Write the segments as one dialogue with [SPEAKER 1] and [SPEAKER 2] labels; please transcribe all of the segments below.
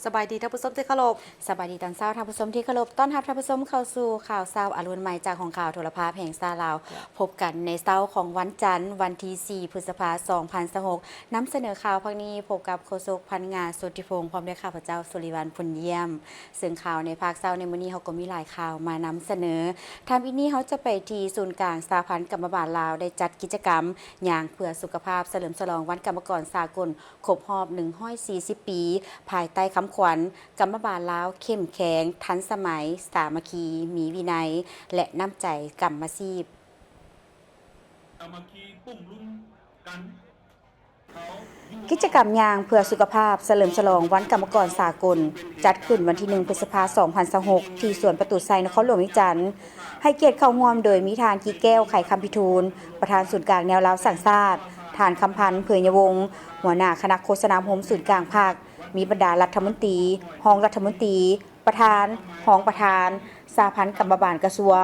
[SPEAKER 1] สบายดีท่านผู้ชมที่เคารพสบายดีตอนเช้าท่านผู้ชมที่เคารพต้อนรับท่านผู้ชมเข้าสู่ข่าวเช้าอรุณใหม่จากของข่าวโทรภาพแห่งซาลาวพบกันในเช้าของวันจันทร์วันที่4พฤษภาคม2026นำเสนอข่าวพักนี้พบกับโฆษกพันงานสุทธิพงศ์พร้อมด้วยข้าพเจ้าสุริวัลย์พุนเยี่ยมซึ่งข่าวในภาคเช้าในมื้อนี้เขาก็มีหลายข่าวมานำเสนอทำอีนี้เขาจะไปที่ศูนย์กลางสหพันธ์กรรมบาลลาวได้จัดกิจกรรมอย่างเพื่อสุขภาพเฉลิมฉลองวันกรรมกรสากลครบรอบ140 ปีภายใต้คำขวัญกรรมบาลลาวเข้มแข็งทันสมัยสามัคคีมีวินัยและน้ำใจกรรมชีพกิจกรรมยางเพื่อสุขภาพเฉลิมฉลองวันกรรมกรสากลจัดขึ้นวันที่1พฤษภาคม2026ที่สวนประตูไซนครหลวงวิจันทร์ให้เกียรติเข้าร่วมโดยมีทานกีแก้วไข่คำพิทูลประธานศูนย์กลางแนวลาวสังชาติทานคำพันธ์เผยยวงศ์หัวหน้าคณะโฆษณาโฮมศูนย์กลางภาคมีบรรดารัฐมนตรีรองรัฐมนตรีประธานรองประธานสหพันธ์กรรมบาลกระทรวง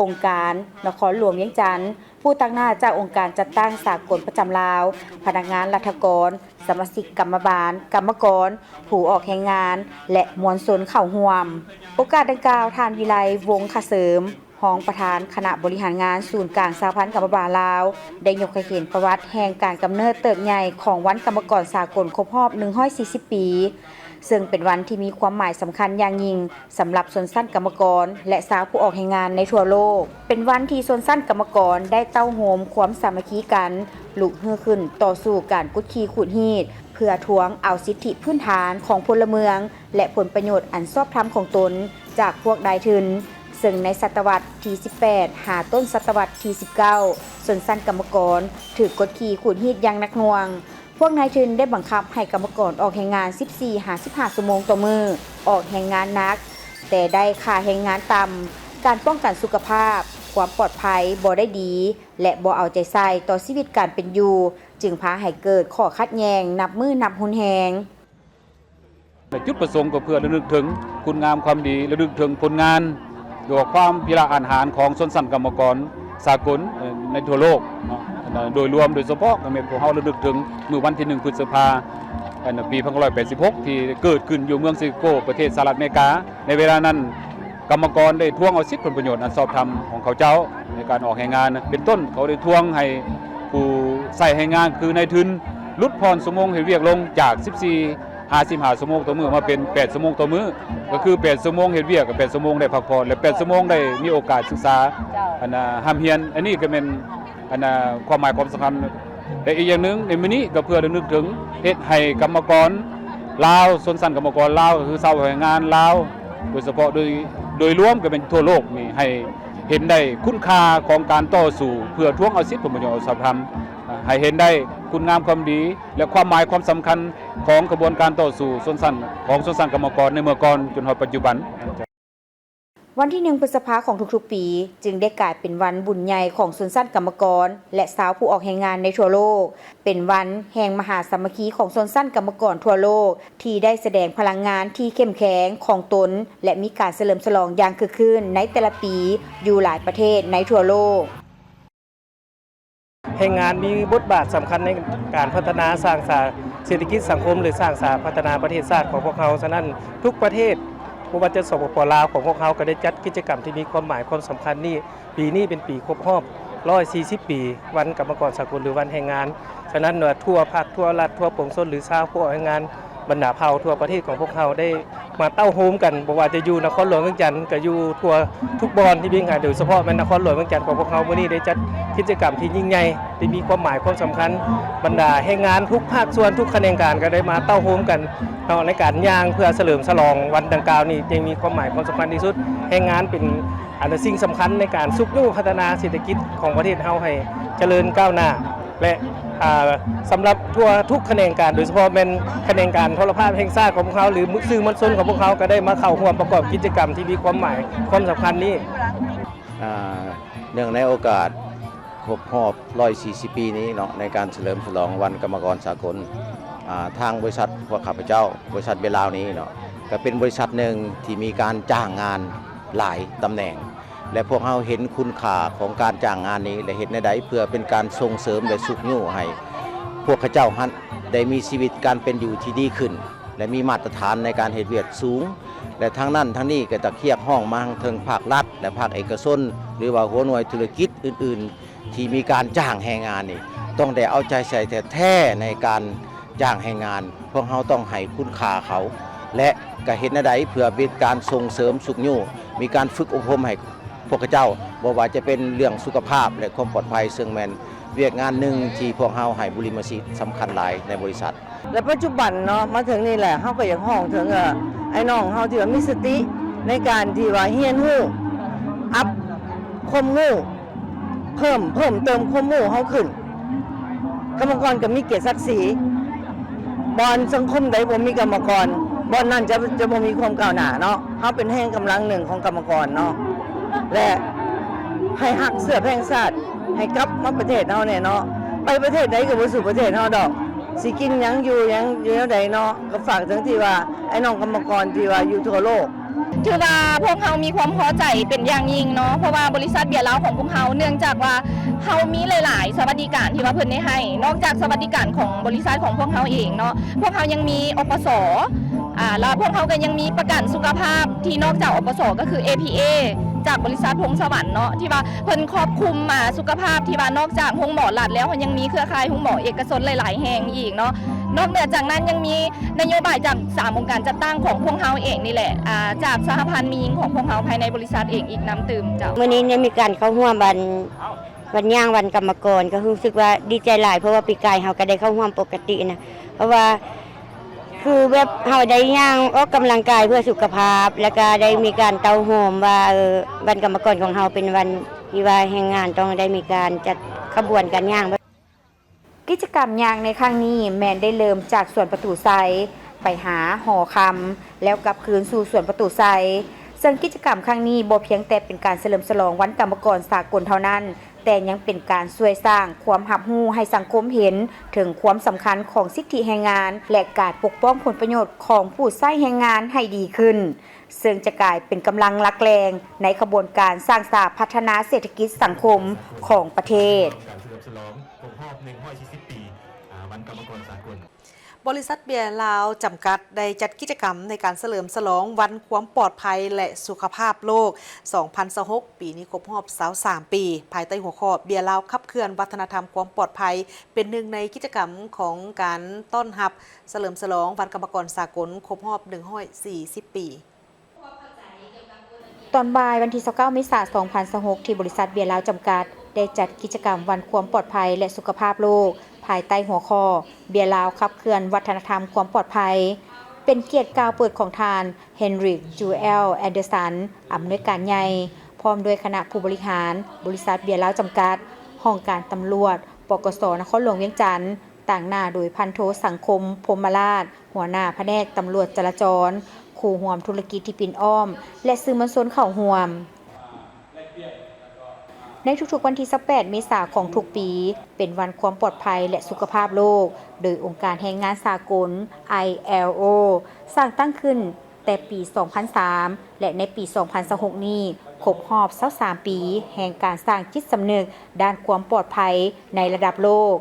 [SPEAKER 1] องค์การนครหลวงเวียงจันทร์ผู้ตั้งหน้าจากองค์การจัดตั้งสากลประจำลาวพนักงานรัฐกรสมาชิกกรรมบาลกรรมกรผู้ออกแรงงานและมวลชนเข้าร่วมโอกาสดังกล่าวทานวิไลวงศ์คเสริมรองประธานคณะบริหารงานศูนย์กลางสหพันธ์กรรมบาลลาวได้ยกให้เห็นประวัติแห่งการกำเนิดเติบใหญ่ของวันกรรมกรสากลครบรอบ140 ปีซึ่งเป็นวันที่มีความหมายสำคัญอย่างยิ่งสำหรับชนชั้นกรรมกรและสาวผู้ออกแรงงานในทั่วโลกเป็นวันที่ชนชั้นกรรมกรได้เต้าโหมความสามัคคีกันลุกฮือขึ้นต่อสู้การกุดขี่ขูดหีดเพื่อทวงเอาสิทธิพื้นฐานของพลเมืองและผลประโยชน์อันชอบธรรมของตนจากพวกนายทุนซึ่งในศตวรรษที่18หาต้นศตวรรษที่19ชนชั้นกรรมกรถือกดขี่ขูดหีดอย่างหนักหน่วงพวกนายทุนได้บังคับให้กรรมกรออกแรงงาน 14-15 ชั่วโมงต่อมื้อออกแรงงานหนักแต่ได้ค่าแรงงานต่ำการป้องกันสุขภาพความปลอดภัยบ่ได้ดีและบ่เอาใจใส่ต่อชีวิตการเป็นอยู่จึงพาให้เกิดข้อขัดแย้งนับมือนับหุนแหง
[SPEAKER 2] จุดประสงค์ก็เพื่อระลึกถึงคุณงามความดีระลึกถึงผลงานโดยความพิราอาหารของชนชั้นกรรมกรสากลในทั่วโลกโดยรวมโดยเฉพาะก็มีพวกเราระลึกถึงเมื่อวันที่1พฤษภาคมปี1986ที่เกิดขึ้นอยู่เมืองซิโก้ประเทศสหรัฐอเมริกาในเวลานั้นกรรมกรได้ทวงเอาสิทธิผลประโยชน์อันชอบธรรมของเขาเจ้าในการออกแรงงานเป็นต้นเขาได้ทวงให้ผู้ใส่แรงงานคือนายทุนลดผ่อนชั่วโมงให้เวียกลงจาก55 ชั่วโมงต่อมื้อมาเป็น8 ชั่วโมงต่อมื้อก็คือ8 ชั่วโมงเฮ็ดเวียกกับ8 ชั่วโมงได้พักผ่อนและ8 ชั่วโมงได้มีโอกาสศึกษาห้ามเรียนอันนี้ก็เป็นความหมายความสำคัญแต่อีกอย่างนึงในมื้อนี้ก็เพื่อระลึกถึงเฮ็ดให้กรรมกรลาวชนชั้นกรรมกรลาวก็คือชาวแรงงานลาวโดยเฉพาะโดยรวมก็เป็นทั่วโลกนี่ให้เห็นได้คุณค่าของการต่อสู้เพื่อทวงเอาสิทธิผลประโยชน์ชอบธรรมให้เห็นได้คุณงามความดีและความหมายความสำคัญของกระบวนการต่อสู้ชนชั้นของชนชั้นกรรมกรในเมื่อก่อนจนถึงปัจจุบัน
[SPEAKER 1] วันที่1พฤษภาคมของทุกๆปีจึงได้กลายเป็นวันบุญใหญ่ของชนชั้นกรรมกรและสาวผู้ออกแรงงานในทั่วโลกเป็นวันแห่งมหาสามัคคีของชนชั้นกรรมกรทั่วโลกที่ได้แสดงพลังงานที่เข้มแข็งของตนและมีการเฉลิมฉลองอย่างคึกคืนในแต่ละปีอยู่หลายประเทศในทั่วโลก
[SPEAKER 3] แรงงานมีบทบาทสำคัญในการพัฒนาสร้างเศรษฐกิจสังคมหรือสร้างพัฒนาประเทศชาติของพวกเขาฉะนั้นทุกประเทศไม่ว่าจะสปป.ลาวของพวกเขาก็ได้จัดกิจกรรมที่มีความหมายความสำคัญนี่ปีนี้เป็นปีครบรอบ140 ปีวันกรรมกรสากลหรือวันแรงงานฉะนั้นทั่วภาคทั่วรัฐทั่วปวงชนหรือชาวผู้ออกแรงงานบรรดาเผ่าทั่วประเทศของพวกเขาได้มาเต้าโฮมกันบอกว่าจะอยู่นครหลวงเวียงจันทร์ก็อยู่ทั่วทุกบอนที่วิ่งหาโดยเฉพาะนครหลวงเวียงจันทร์ของพวกเขาวันนี้ได้จัดกิจกรรมที่ยิ่งใหญ่ที่มีความหมายความสำคัญบรรดาแรงงานทุกภาคส่วนทุกแขนงการก็ได้มาเต้าโฮมกันในการย่างเพื่อเฉลิมฉลองวันดังกล่าวนี้ยังมีความหมายความสำคัญที่สุดแรงงานเป็นสิ่งสำคัญในการซุกยู่พัฒนาเศรษฐกิจของประเทศเฮาให้เจริญก้าวหน้าและสำหรับทั่วทุกแขนงการโดยเฉพาะเป็นแขนงการโทรภาพแห่งชาติของพวกเขาหรือสื่อมวลชนของพวกเขาก็ได้มาเข้าร่วมประกอบกิจกรรมที่มีความหมายความสำคัญนี้
[SPEAKER 4] เนื่องในโอกาสครบรอบ140 ปีนี้เนาะในการเฉลิมฉลองวันกรรมกรสากลทางบริษัทพวกข้าพเจ้าบริษัทเวลานี้เนาะก็เป็นบริษัทหนึ่งที่มีการจ้างงานหลายตำแหน่งและพวกเราเห็นคุณค่าของการจ้างงานนี้และเห็นในใดเพื่อเป็นการส่งเสริมและสุขยู่ให้พวกข้าเจ้าได้มีชีวิตการเป็นอยู่ที่ดีขึ้น และมีมาตรฐานในการเฮ็ดเวียกสูงและทั้งนั้นทั้งนี้ก็จะเคียกห้องมาถึงภาครัฐและภาคเอกชนหรือว่าหัวหน่วยธุรกิจอื่นๆที่มีการจ้างแรงงานนี่ต้องได้เอาใจใส่แท้ๆในการจ้างแรงงานพวกเราต้องให้คุณค่าเขาและก็เฮ็ดแนวใดเพื่อเป็นการส่งเสริมสุขอยู่มีการฝึกอบรมให้พวกเจ้าบ่ว่าจะเป็นเรื่องสุขภาพและความปลอดภัยซึ่งแม่นเวียกงานหนึ่งที่พวกเฮาให้บุริมสิทธิ์สำคัญหลายในบริษัท
[SPEAKER 5] และปัจจุบันเนาะมาถึงนี่แหละเฮาก็อยากห้องถึงไอ้น้องเฮาที่ว่ามีสติในการที่ว่าเฮียนฮู้อัพความรู้เพิ่มเติมความรู้เฮาขึ้นกรรมกรก็มีเกียรติศักดิ์ศรีบอนสังคมใดบ่มีกรรมกรบอนนั้นจะบ่มีความก้าวหน้าเนาะเฮาเป็นแห่งกำลังหนึ่งของกรรมกรเนาะและให้ฮักเสื้อแพงชาติให้กลับมาประเทศเฮาเนี่ยเนาะไปประเทศใดก็บ่สู่ประเทศเฮาดอกสิกินหยังอยู่แนวใดเนาะก็ฝากถึงที่ว่าไอ้น้องกรรมกรที่ว่าอยู่ทั่วโลก
[SPEAKER 6] ถือว่าพวกเขามีความพอใจเป็นอย่างยิ่งเนาะเพราะว่าบริษัทเบียร์ลาวของพวกเขาเนื่องจากว่าเขามีหลายๆสวัสดิการที่ว่าเพิ่นได้ให้นอกจากสวัสดิการของบริษัทของพวกเขาเองเนาะพวกเขายังมีอปสแล้วพวกเขาก็ยังมีประกันสุขภาพที่นอกจากอปสก็คือ APA จากบริษัทพงสวรรค์เนาะที่ว่าเพิ่นครอบคลุมมาสุขภาพที่ว่านอกจากห้องหมอหลัดแล้วมันยังมีเครือข่ายห้องหมอเอกชนหลายๆแห่งอีกเนาะนอกเหนือจากนั้นยังมีนโยบายจาก3องค์การจัดตั้งของพวกเขาเองนี่แหละจากสหพันธ์มีหญิงของพวกเขาภายในบริษัทเองอีกน้ำตื่มเจ้า
[SPEAKER 7] วันนี้เนี่ยมีการเข้าร่วมวันย่างวันกรรมกรก็รู้สึกว่าดีใจหลายเพราะว่าปีกายเฮาก็ได้เข้าร่วมปกตินะเพราะว่าคือแบบเฮาได้ย่างออกกำลังกายเพื่อสุขภาพแล้วก็ได้มีการเตาโฮมว่าวันกรรมกรของเฮาเป็นวันที่ว่าแรงงานต้องได้มีการจัดขบวนการย่าง
[SPEAKER 1] กิจกรรมย่างในครั้งนี้แมนได้เริ่มจากสวนประตูไซไปหาหอคำแล้วกลับคืนสู่สวนประตูไซซึ่งกิจกรรมครั้งนี้บ่เพียงแต่เป็นการเฉลิมฉลองวันกรรมกรสากลเท่านั้นแต่ยังเป็นการช่วยสร้างความรับรู้ให้สังคมเห็นถึงความสำคัญของสิทธิแรงงานและการปกป้องผลประโยชน์ของผู้ใช้แรงงานให้ดีขึ้นซึ่งจะกลายเป็นกำลังหลักแรงในขบวนการสร้างสรรค์พัฒนาเศรษฐกิจสังคมของประเทศ
[SPEAKER 8] การเฉลิมฉลองครบรอบ140 ปีวันกรรมกรสากล
[SPEAKER 9] บริษัทเบียร์ลาวจำกัดได้จัดกิจกรรมในการเฉลิมฉลองวันความปลอดภัยและสุขภาพโลก 2026 ปีนี้ครบรอบ23 ปี ภายใต้หัวข้อเบียร์ลาวขับเคลื่อนวัฒนธรรมความปลอดภัยเป็นหนึ่งในกิจกรรมของการต้อนรับเฉลิมฉลองวันกรรมกรสากลครบรอบ140 ปี
[SPEAKER 1] ตอนบ่ายวันที่29 เมษายน 2026 ที่บริษัทเบียร์ลาวจำกัดได้จัดกิจกรรมวันความปลอดภัยและสุขภาพโลกภายใต้หัวข้อเบียร์ลาวขับเคลื่อนวัฒนธรรมความปลอดภัยเป็นเกียรติกล่าวเปิดของทานเฮนริกจูเอลแอนเดอร์สันอำนวยการใหญ่พร้อมด้วยคณะผู้บริหารบริษัทเบียร์ลาวจำกัดห้องการตำรวจปกส.นครหลวงเวียงจันทน์ต่างหน้าโดยพันโทสังคมพรหมราชหัวหน้าแผนกตำรวจจราจรครูห่วมธุรกิจที่ปิ่นอ้อมและสื่อมวลชนเข้าร่วมในทุกๆวันที่18 เมษายนของทุกปีเป็นวันความปลอดภัยและสุขภาพโลกโดยองค์การแรงงานสากล ILO สร้างตั้งขึ้นแต่ปี 2003 และในปี 2026 นี้ครบรอบ23 ปีแห่งการสร้างจิตสำนึกด้านความปลอดภัยในระดับโลก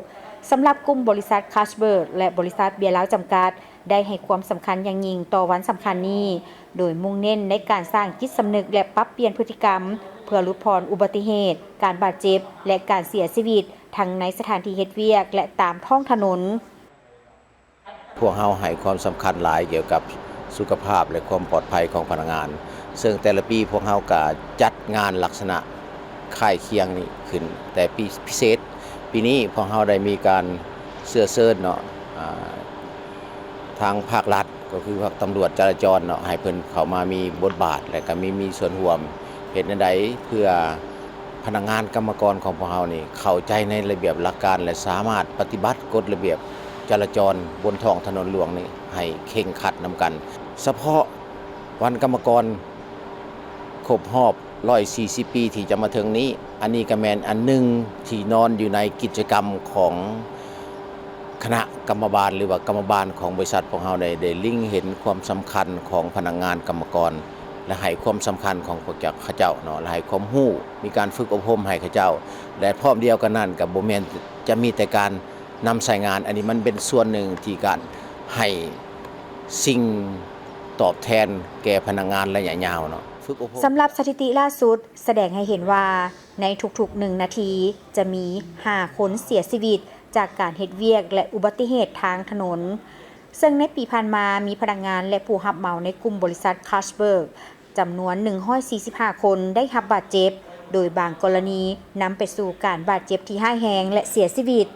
[SPEAKER 1] สำหรับกลุ่มบริษัทคัชเบิร์กและบริษัทเบียร์ลาวจำกัดได้ให้ความสำคัญอย่างยิ่งต่อวันสำคัญนี้โดยมุ่งเน้นในการสร้างจิตสำนึกและปรับเปลี่ยนพฤติกรรมเพื่อลดพรอุบัติเหตุการบาดเจ็บและการเสียชีวิตทั้งในสถานที่เฮ็ดเวียกและตามท้องถนน
[SPEAKER 4] พวกเราให้ความสำคัญหลายเกี่ยวกับสุขภาพและความปลอดภัยของพนักงานซึ่งแต่ละปีพวกเราก็จัดงานลักษณะค่ายเคียงนี้ขึ้นแต่ปีพิเศษปีนี้พวกเราได้มีการเชิญเนาะทางภาครัฐก็คือภาคตำรวจจราจรเนาะให้เพิ่นเข้ามามีบทบาทและก็มีส่วนร่วมเฮ็ดใดเพื่อพนักงานกรรมกรของพวกเรานี่เข้าใจในระเบียบหลักการและสามารถปฏิบัติกฎระเบียบจราจรบนท้องถนนหลวงนี่ให้เคร่งครัดนำกันเฉพาะวันกรรมกรครบรอบ140 ปีที่จะมาถึงนี้อันนี้ก็แม่นอันนึงที่นอนอยู่ในกิจกรรมของคณะกรรมบาลหรือว่ากรรมบาลของบริษัทของเราได้ลิงเห็นความสำคัญของพนักงานกรรมกรและให้ความสำคัญของพวกเขาเจ้าเนาะและให้ความรู้มีการฝึกอบรมให้เขาเจ้าและพร้อมเดียวกันนั้นกับบ่แม่นจะมีแต่การนำใช้งานอันนี้มันเป็นส่วนหนึ่งที่การให้ สิ่งตอบแทนแก่พนักงานระยะยาวเนาะฝึกอบรม
[SPEAKER 1] สำหรับสถิติล่าสุดแสดงให้เห็นว่าในทุกๆ1นาทีจะมี5คนเสียชีวิตจากการเฮ็ดเวียกและอุบัติเหตุทางถนนซึ่งในปีผ่านมามีพนักงานและผู้รับเหมาในกลุ่มบริษัทคัชเบิร์กจำนวน145คนได้รับบาดเจ็บโดยบางกรณีนำไปสู่การบาดเจ็บที่ร้ายแรงและเสียชีวิต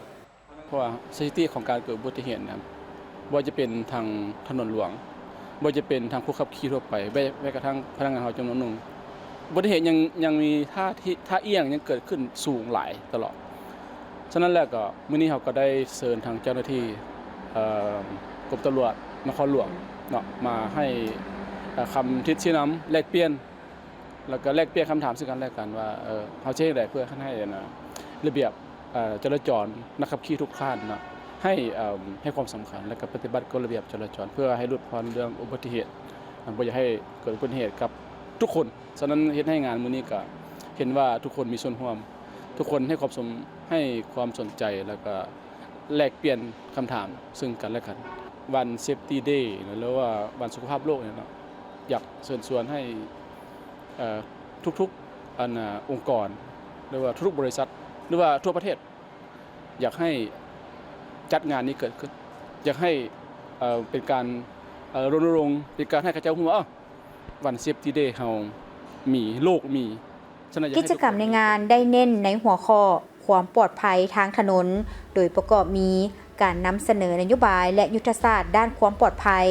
[SPEAKER 10] เพราะว่าสถิติของการเกิดอุบัติเหตุนะครับว่าจะเป็นทางถนนหลวงว่าจะเป็นทางผู้ขับขี่ทั่วไปแม้กระทั่งพนักงานเราจำนวนหนึ่งอุบัติเหตุยังมีท่าเอียงยังเกิดขึ้นสูงหลายตลอดฉะนั้นแล้วก็มื้อนี้เราก็ได้เชิญทางเจ้าหน้าที่กรมตำรวจนครหลวงเนาะมาให้คำทิศชี้นำแลกเปลี่ยนแล้วก็แลกเปลี่ยนคำถามซึ่งกันและกันว่าเขาจะได้เพื่อให้ระเบียบจราจรนักขับขี่ทุกท่านเนาะให้ความสำคัญและก็ปฏิบัติกฎระเบียบจราจรเพื่อให้ลดเรื่องอุบัติเหตุบ่อยากให้เกิดอุบัติเหตุกับทุกคนฉะนั้นเฮ็ดให้งานมื้อนี้ก็เห็นว่าทุกคนมีส่วนร่วมทุกคนให้ความสนใจแล้วก็แลกเปลี่ยนคำถามซึ่งกันและกันวัน Safety Day หรือว่าวันสุขภาพโลกเนี่ยเนาะอยากเชิญชวนให้ทุกๆองค์กรหรือว่าทุกบริษัทหรือว่าทั่วประเทศอยากให้จัดงานนี้เกิดขึ้นอยากให้เป็นการรณรงค์เป็นการให้กระเจ้ารู้ว่าวัน Safety Day เฮามีโลกมี
[SPEAKER 1] กิจกรรมในงานได้เน้นในหัวข้อความปลอดภัยทางถนนโดยประกอบมีการนำเสนอนโยบายและยุทธศาสตร์ด้านความปลอดภัย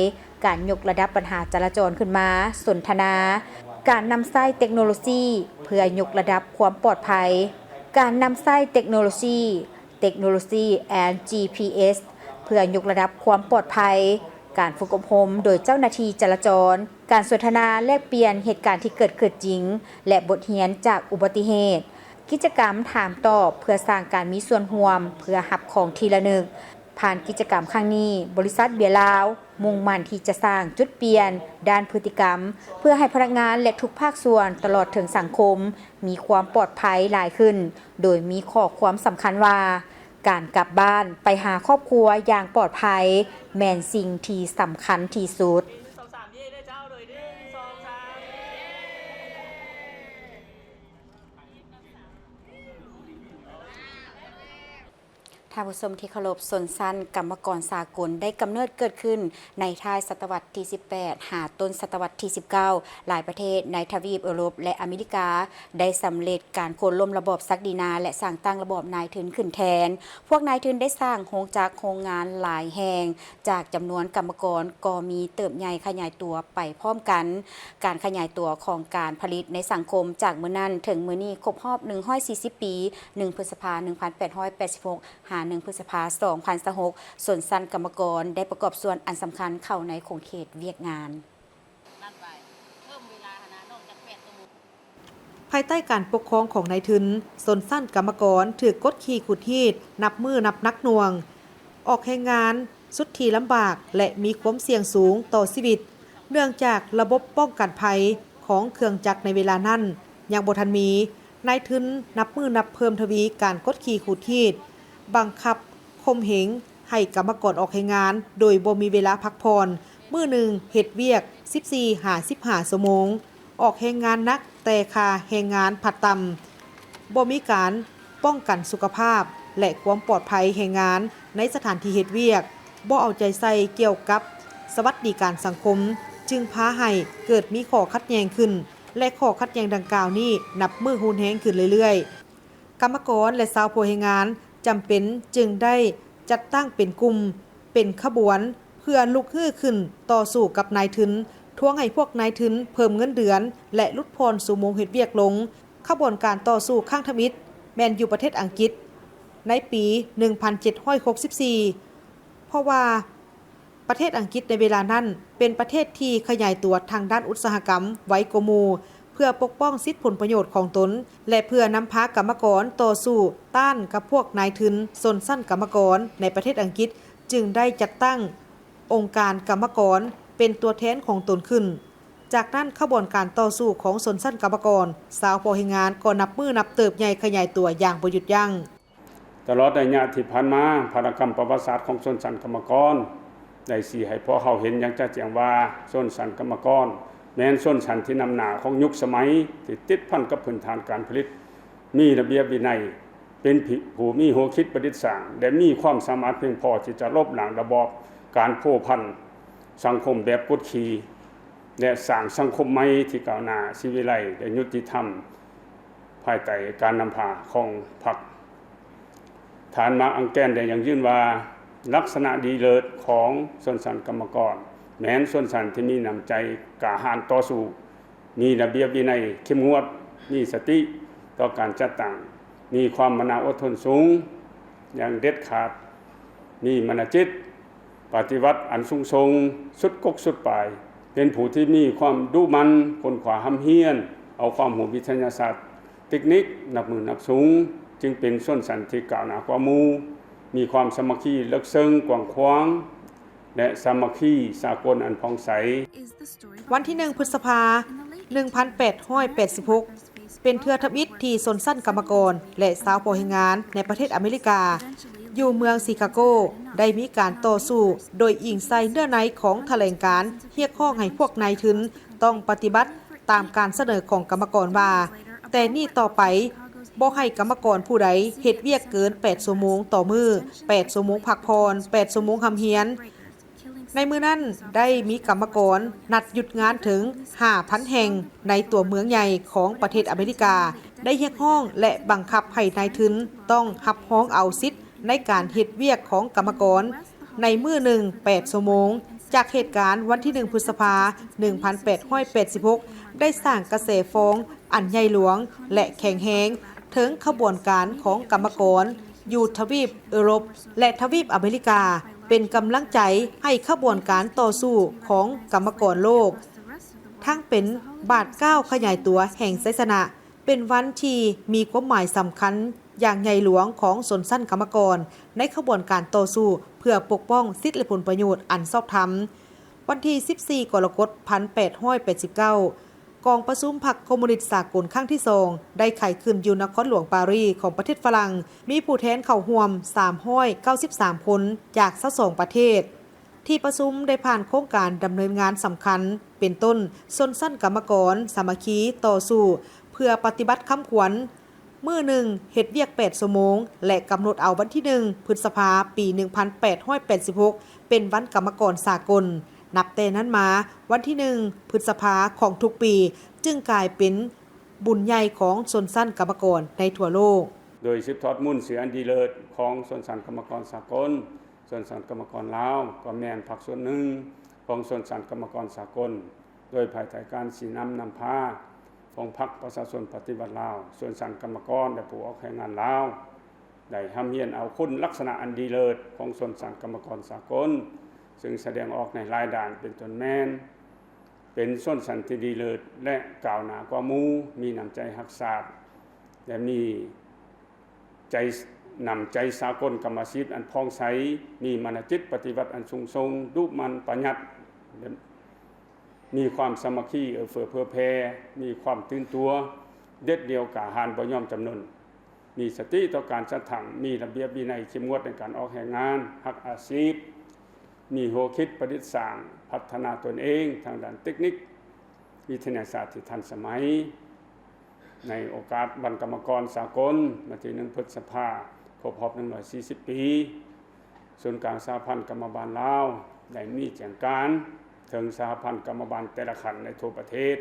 [SPEAKER 1] การยกระดับปัญหาจราจรขึ้นมาสนทนาการนำใช้เทคโนโลยีเพื่อยกระดับความปลอดภัยการนำใช้เทคโนโลยี and GPS เพื่อยกระดับความปลอดภัยการฝึกอบรมโดยเจ้าหน้าที่จราจรการสนทนาแลกเปลี่ยนเหตุการณ์ที่เกิดขึ้นจริงและบทเรียนจากอุบัติเหตุกิจกรรมถามตอบเพื่อสร้างการมีส่วนร่วมเพื่อหับของทีละนึกผ่านกิจกรรมครั้งนี้บริษัทเบียร์ลาวมุ่งมั่นที่จะสร้างจุดเปลี่ยนด้านพฤติกรรมเพื่อให้พนักงานและทุกภาคส่วนตลอดถึงสังคมมีความปลอดภัยหลายขึ้นโดยมีข้อความสำคัญว่าการกลับบ้านไปหาครอบครัวอย่างปลอดภัยแม่นสิ่งที่สำคัญที่สุดท่านผู้ชมที่เคารพสนสั้นกรรมกรสากลได้กำเนิดเกิดขึ้นในท้ายศตวรรษที่ 18 หาต้นศตวรรษที่ 19 หลายประเทศในทวีปยุโรปและอเมริกาได้สำเร็จการโค่นล้มระบอบศักดินาและสร้างตั้งระบอบนายทุนขึ้นแทนพวกนายทุนได้สร้างโรงจักรโรงงานหลายแห่งจากจำนวนกรรมกรก็มีเติบใหญ่ขยายตัวไปพร้อมกันการขยายตัวของการผลิตในสังคมจากมื้อนั้นถึงมื้อนี้ครบรอบ140 ปี1พฤษภาคม1886หา1พฤษภาคม2026ส่วนสั้นกรรมกรได้ประกอบส่วนอันสำคัญเข้าในโครงเขตเวียกงาน
[SPEAKER 9] ภายใต้การปกครองของนายทุนส่วนสั้นกรรมกรถือกดขี่ขุดฮีดนับมือนับนักหน่วงออกแรงงานสุดที่ลำบากและมีความเสี่ยงสูงต่อชีวิตเนื่องจากระบบป้องกันภัยของเครื่องจักรในเวลานั้นยังบ่ทันมีนายทุนนับมือนับเพิ่มทวีการกดขี่ขุดฮีดบังคับข่มเหงให้กรรมกรออกแรงงานโดยบ่มีเวลาพักผ่อนมื้อหนึ่งเฮ็ดเวียก 14-15 ชั่วโมงออกแรงงานนักแต่ค่าแรงงานผัดต่ำบ่มีการป้องกันสุขภาพและความปลอดภัยแรงงานในสถานที่เฮ็ดเวียกบ่เอาใจใส่เกี่ยวกับสวัสดิการสังคมจึงพาให้เกิดมีข้อขัดแย้งขึ้นและข้อขัดแย้งดังกล่าวนี้นับมือรุนแรงขึ้นเรื่อยๆกรรมกรและชาวผู้แรงงานจำเป็นจึงได้จัดตั้งเป็นกลุ่มเป็นขบวนเพื่อลุกฮือขึ้นต่อสู้กับนายทุนทวงให้พวกนายทุนเพิ่มเงินเดือนและลดพรสู่โมงเฮ็ดเวียกลงขบวนการต่อสู้ข้างทมิตรแม่นอยู่ประเทศอังกฤษในปี 1764 เพราะว่าประเทศอังกฤษในเวลานั้นเป็นประเทศที่ขยายตัวทางด้านอุตสาหกรรมไว้กว่าหมู่เพื่อปกป้องสิทธิผลประโยชน์ของตนและเพื่อนำพากรรมกรต่อสู้ต้านกับพวกนายทุนชนชั้นกรรมกรในประเทศอังกฤษจึงได้จัดตั้งองค์การกรรมกรเป็นตัวแทนของตนขึ้นจากนั้นขบวนการต่อสู้ของชนชั้นกรรมกรสาวผู้แรงงานก็นับมือนับเติบใหญ่ขยายตัวอย่างบ่หยุดยั้ง
[SPEAKER 11] ตลอดระยะที่ผ่านมาภารกรรมประวัติศาสตร์ของชนชั้นกรรมกร ได้สิให้พอเขาเห็นอย่างชัดแจ้งว่าชนชั้นกรรมกรแม้นชนชั้นที่นำหน้าของยุคสมัยที่ติดพันกับพื้นฐานการผลิตมีระเบียบวินัยเป็นผู้มีหัวคิดประดิษฐ์สร้างและมีความสามารถเพียงพอที่จะลบล้างระบอบการโพพันสังคมแบบกดขี่และสร้างสังคมใหม่ที่ก้าวหน้าสิวิไลและยุติธรรมภายใต้การนำพาของพรรคฐานมาอังแกนได้อย่างยืนว่าลักษณะดีเลิศของชนชั้นกรรมกรแม้นชนชั้นที่มีน้ำใจกล้าหาญต่อสู้มีระเบียบวินัยเข้มงวดมีสติต่อการจัดตั้งมีความมนาอดทนสูงอย่างเด็ดขาดมีมนจิตปฏิวัติอันสูงส่งสุดกกสุดปลายเป็นผู้ที่มีความดุมันคนขวาหำเฮียนเอาความหูวิทยาศาสตร์เทคนิคนับมือนับสูงจึงเป็นชนชั้นที่ก้าวหน้ากว่าหมู่มีความสามัคคีลึกซึ้งกว้างขวางและสามัคคีสากลอันผ่องใส
[SPEAKER 9] วันที่ 1 พฤษภาคม 1886 เป็นเทือทวิตที่ชนชั้นกรรมกรและสาวโปรแรงงานในประเทศอเมริกาอยู่เมืองชิคาโกได้มีการต่อสู้โดยอิงใส่เนื้อในของแถลงการณ์เรียกร้องให้พวกนายทุนต้องปฏิบัติตามการเสนอของกรรมกรว่าแต่นี่ต่อไปบ่ให้กรรมกรผู้ใดเฮ็ดเวียกเกิน8ชั่วโมงต่อมื้อ8ชั่วโมงพักผ่อน8ชั่วโมงทำเฮียนในมื้อนั้นได้มีกรรมกรนัดหยุดงานถึง 5,000 แห่งในตัวเมืองใหญ่ของประเทศอเมริกาได้เรียกร้องและบังคับให้นายทุนต้องรับร้องเอาสิทธิ์ในการเฮ็ดเวียกของกรรมกรในมื้อหนึ่ง8ชั่วโมงจากเหตุการณ์วันที่ 1 พฤษภาคม 1886 ได้สร้างกระแสฟ้องอันใหญ่หลวงและแข็งแรงถึงขบวนการของกรรมกรอยู่ทวีปยุโรปและทวีปอเมริกาเป็นกำลังใจให้ขบวนการต่อสู้ของกรรมกรโลกทั้งเป็นบาทก้าวขยายตัวแห่งไสยชนะเป็นวันที่มีความหมายสำคัญอย่างใหญ่หลวงของชนชั้นกรรมกรในขบวนการต่อสู้เพื่อปกป้องสิทธิและผลประโยชน์อันชอบธรรมวันที่ 14 กรกฎาคม 1889กองประชุมพรรคคอมมิวนิสต์สากลครั้งที่2ได้ไขขึ้นอยู่นครหลวงปารีสของประเทศฝรั่งมีผู้แทนเข้าร่วม393คนจาก22ประเทศที่ประชุมได้ผ่านโครงการดำเนินงานสำคัญเป็นต้นชนชั้นกรรมกรสามัคคีต่อสู้เพื่อปฏิบัติคำขวัญมื้อหนึ่งเฮ็ดเวียก8ชั่วโมงและกำหนดเอาวันที่1พฤษภาคมปี 1886 เป็นวันกรรมกรสากลนับแต่นั้นมาวันที่1พฤษภาคมของทุกปีจึงกลายเป็นบุญใหญ่ของชนชั้นกรรมกรในทั่วโลก
[SPEAKER 11] โดยสืบทอดมุ่นเสืออันดีเลิศของชนชั้นกรรมกรสากลชนชั้นกรรมกรลาวก็แม่นภาคส่วนหนึ่งของชนชั้นกรรมกรสากลโดยภายใต้การสีนำพาของพรรคประชาชนปฏิวัติลาวชนชั้นกรรมกรและผู้ออกแรงงานลาวได้ห้ำเฮียนเอาคุณลักษณะอันดีเลิศของชนชั้นกรรมกรสากลซึ่งแสดงออกในหลายด้านเป็นต้นแม่นเป็นชนชั้นที่ดีเลิศและก้าวหน้ากว่าหมู่มีน้ำใจรักษาและมีใจนำใจสากลกรรมสิทธิ์อันผ่องใสมีมนจิตปฏิวัติอันสูงส่งดุมันประหยัดมีความสามัคคีเฟื่อเผื่อแผ่มีความตื่นตัวเด็ดเดียวกล้าหาญบ่ยอมจำนนมีสติต่อการจัดตั้งมีระเบียบวินัยเข้มงวดในการออกแรงงานฮักอาชีพมีหัวคิดประดิษฐ์สร้างพัฒนาตนเองทางด้านเทคนิควิทยาศาสตร์ที่ทันสมัยในโอกาสวันกรรมกรสากลวันที่1 พฤษภาคมครบรอบ140 ปีศูนย์กลางสหพันธ์กรรมบาลลาวได้มีแจงการถึงสหพันธ์กรรมบาลแต่ละขันในทั่วประเทศ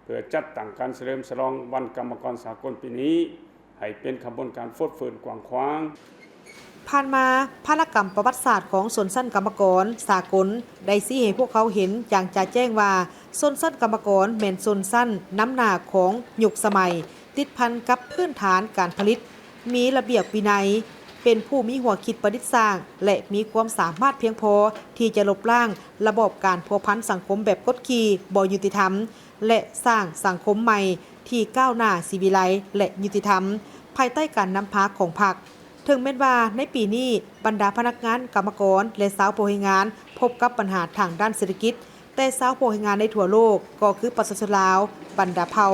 [SPEAKER 11] เพื่อจัดตั้งการเฉลิมฉลองวันกรรมกรสากลปีนี้ให้เป็นขบวนการฟดฝืนกว้างขวาง
[SPEAKER 9] ผ่านมาภารกรรมประวัติศาสตร์ของชนชั้นกรรมกรสากลได้ชี้ให้พวกเขาเห็นอย่างจะแจ้งว่าชนชั้นกรรมกรแม่นชนชั้นน้ำหน้าของยุคสมัยติดพันกับพื้นฐานการผลิตมีระเบียบวินัยเป็นผู้มีหัวคิดประดิษฐ์สร้างและมีความสามารถเพียงพอที่จะลบล้างระบบการพัวพันสังคมแบบกดขี่บ่ยุติธรรมและสร้างสังคมใหม่ที่ก้าวหน้าศิวิไลซ์และยุติธรรมภายใต้การนำพาของพรรคถึงแม้ว่าในปีนี้บรรดาพนักงานกรรมกรและสาวโปรแรงงานพบกับปัญหาทางด้านเศรษฐกิจแต่สาวโปรแรงงานในทั่วโลกก็คือประชาชนลาวบรรดาเผ่า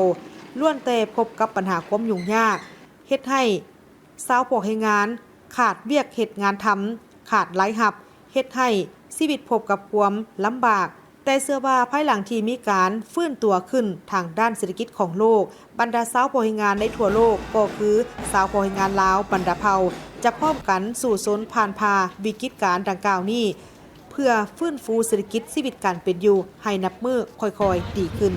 [SPEAKER 9] ล้วนแต่พบกับปัญหาความยุ่งยากเฮ็ดให้สาวโปรแรงงานขาดเวียกเฮ็ดงานทำขาดรายรับเฮ็ดให้ ชีวิตพบกับความลำบากแต่เชื่อว่าภายหลังที่มีการฟื้นตัวขึ้นทางด้านเศรษฐกิจของโลกบรรดาชาวพอแรงงานในทั่วโลกก็คือชาวพอแรงงานลาวบรรดาเผ่าจะพร้อมกันสู่สนผ่านพาวิกฤตการณ์ดังกล่าวนี้เพื่อฟื้นฟูเศรษฐกิจชีวิตการเป็นอยู่ให้นับมือค่อยๆดีขึ้น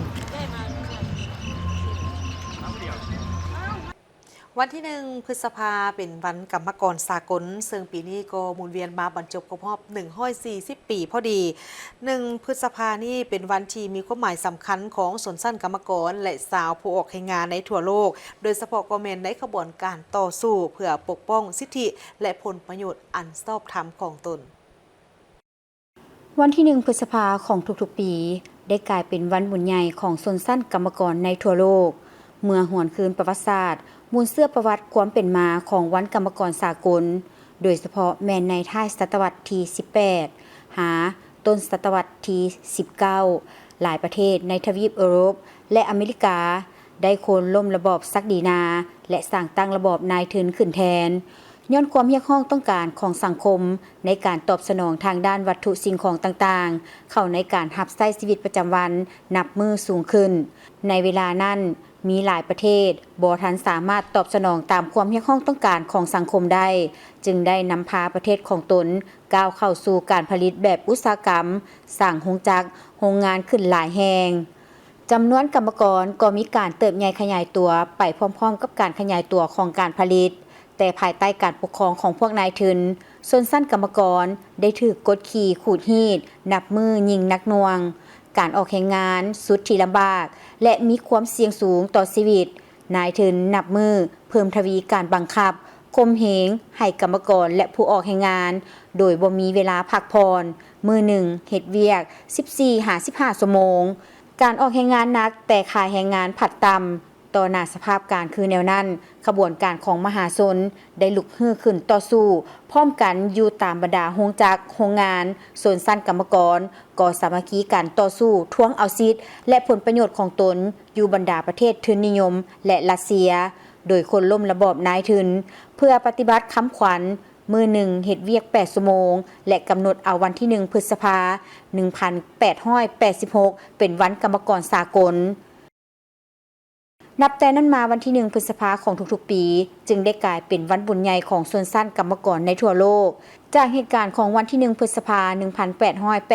[SPEAKER 9] วันที่1 พฤษภาเป็นวันกรรมกรสากลซึ่งปีนี้ก็หมุนเวียนมาบรรจบครบรอบ140 ปีพอดี1 พฤษภานี่เป็นวันที่มีความหมายสำคัญของชนชั้นกรรมกรและสาวผู้ออกแรงงานในทั่วโลกโดยเฉพาะก็แม่นในขบวนการต่อสู้เพื่อปกป้องสิทธิและผลประโยชน์อันชอบธรรมของตน
[SPEAKER 1] วันที่1 พฤษภาของทุกๆปีได้กลายเป็นวันบุญใหญ่ของชนชั้นกรรมกรในทั่วโลกเมื่อหวนคืนประวัติศาสตร์มูลเสื้อประวัติความเป็นมาของวันกรรมกรสากลโดยเฉพาะแม้นในท้ายศตวรรษที่ 18 หาต้นศตวรรษที่ 19 หลายประเทศในทวีปยุโรปและอเมริกาได้โค่นล้มระบอบศักดินาและสร้างตั้งระบอบนายทุนขึ้นแทนย้อนความเรียกร้องต้องการของสังคมในการตอบสนองทางด้านวัตถุสิ่งของต่างๆเข้าในการรับใช้ชีวิตประจำวันนับมือสูงขึ้นในเวลานั้นมีหลายประเทศบ่ทันสามารถตอบสนองตามความเรียกร้องต้องการของสังคมได้จึงได้นำพาประเทศของตนก้าวเข้าสู่การผลิตแบบอุตสาหกรรมสร้างโรงจักรโรงงานขึ้นหลายแห่งจำนวนกรรมกรก็มีการเติบใหญ่ขยายตัวไปพร้อมๆกับการขยายตัวของการผลิตแต่ภายใต้การปกครองของพวกนายทุนชนชั้นกรรมกรได้ถูกกดขี่ขูดรีดนับมือยิงนักหน่วงการออกแรงงานสุดที่ลำบากและมีความเสี่ยงสูงต่อชีวิตนายทุนนับมือเพิ่มทวีการบังคับข่มเหงให้กรรมกรและผู้ออกแรงงานโดยบ่มีเวลาพักผ่อนมือหนึ่งเฮ็ดเวียก 14-15 ชั่วโมงการออกแรงงานหนักแต่ค่าแรงงานผัดต่ำต่อหน้าสภาพการคือแนวนั้นขบวนการของมหาชนได้ลุกฮือขึ้นต่อสู้พร้อมกันอยู่ตามบรรดาโรงจักรโรงงานส่วนสั้นกรรมกรก่อสามัคคีกันต่อสู้ท้วงเอาสิทธิ์และผลประโยชน์ของตนอยู่บรรดาประเทศทุนนิยมและรัสเซียโดยคนล้มระบอบนายทุนเพื่อปฏิบัติคำขวัญมือหนึ่งเฮ็ดเวียก8ชั่วโมงและกำหนดเอาวันที่1 พฤษภาคม 1886 เป็นวันกรรมกรสากลนับแต่นั้นมาวันที่1 พฤษภาคมของทุกๆปีจึงได้กลายเป็นวันบุญใหญ่ของชนชั้นกรรมกรในทั่วโลกจากเหตุการณ์ของวันที่1 พฤษภาคม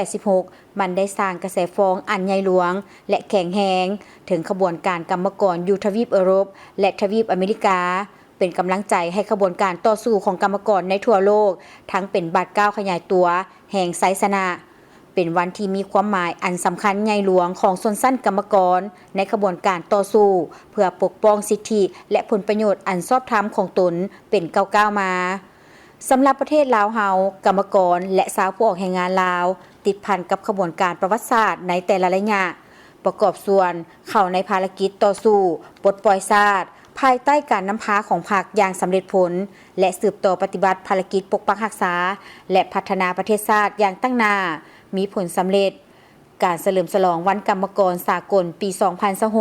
[SPEAKER 1] 1886 มันได้สร้างกระแสฟ้องอันใหญ่หลวงและแข็งแรงถึงขบวนการกรรมกรอยู่ทวีปยุโรปและทวีปอเมริกาเป็นกำลังใจให้ขบวนการต่อสู้ของกรรมกรในทั่วโลกทั้งเป็นบาดก้าวขยายตัวแห่งไสยชนะเป็นวันที่มีความหมายอันสำคัญใหญ่หลวงของชนชั้นกรรมกรในขบวนการต่อสู้เพื่อปกป้องสิทธิและผลประโยชน์อันชอบธรรมของตนเป็นก้าวมาสำหรับประเทศลาวเฮากรรมกรและชาวผู้ออกแรงงานลาวติดพันกับขบวนการประวัติศาสตร์ในแต่ละระยะประกอบส่วนเข้าในภารกิจต่อสู้ปลดปล่อยชาติภายใต้การนำพาของพรรคอย่างสำเร็จผลและสืบต่อปฏิบัติภารกิจปกปักรักษาและพัฒนาประเทศชาติอย่างตั้งหน้ามีผลสำเร็จการเฉลิมฉลองวันกรรมกรสากลปี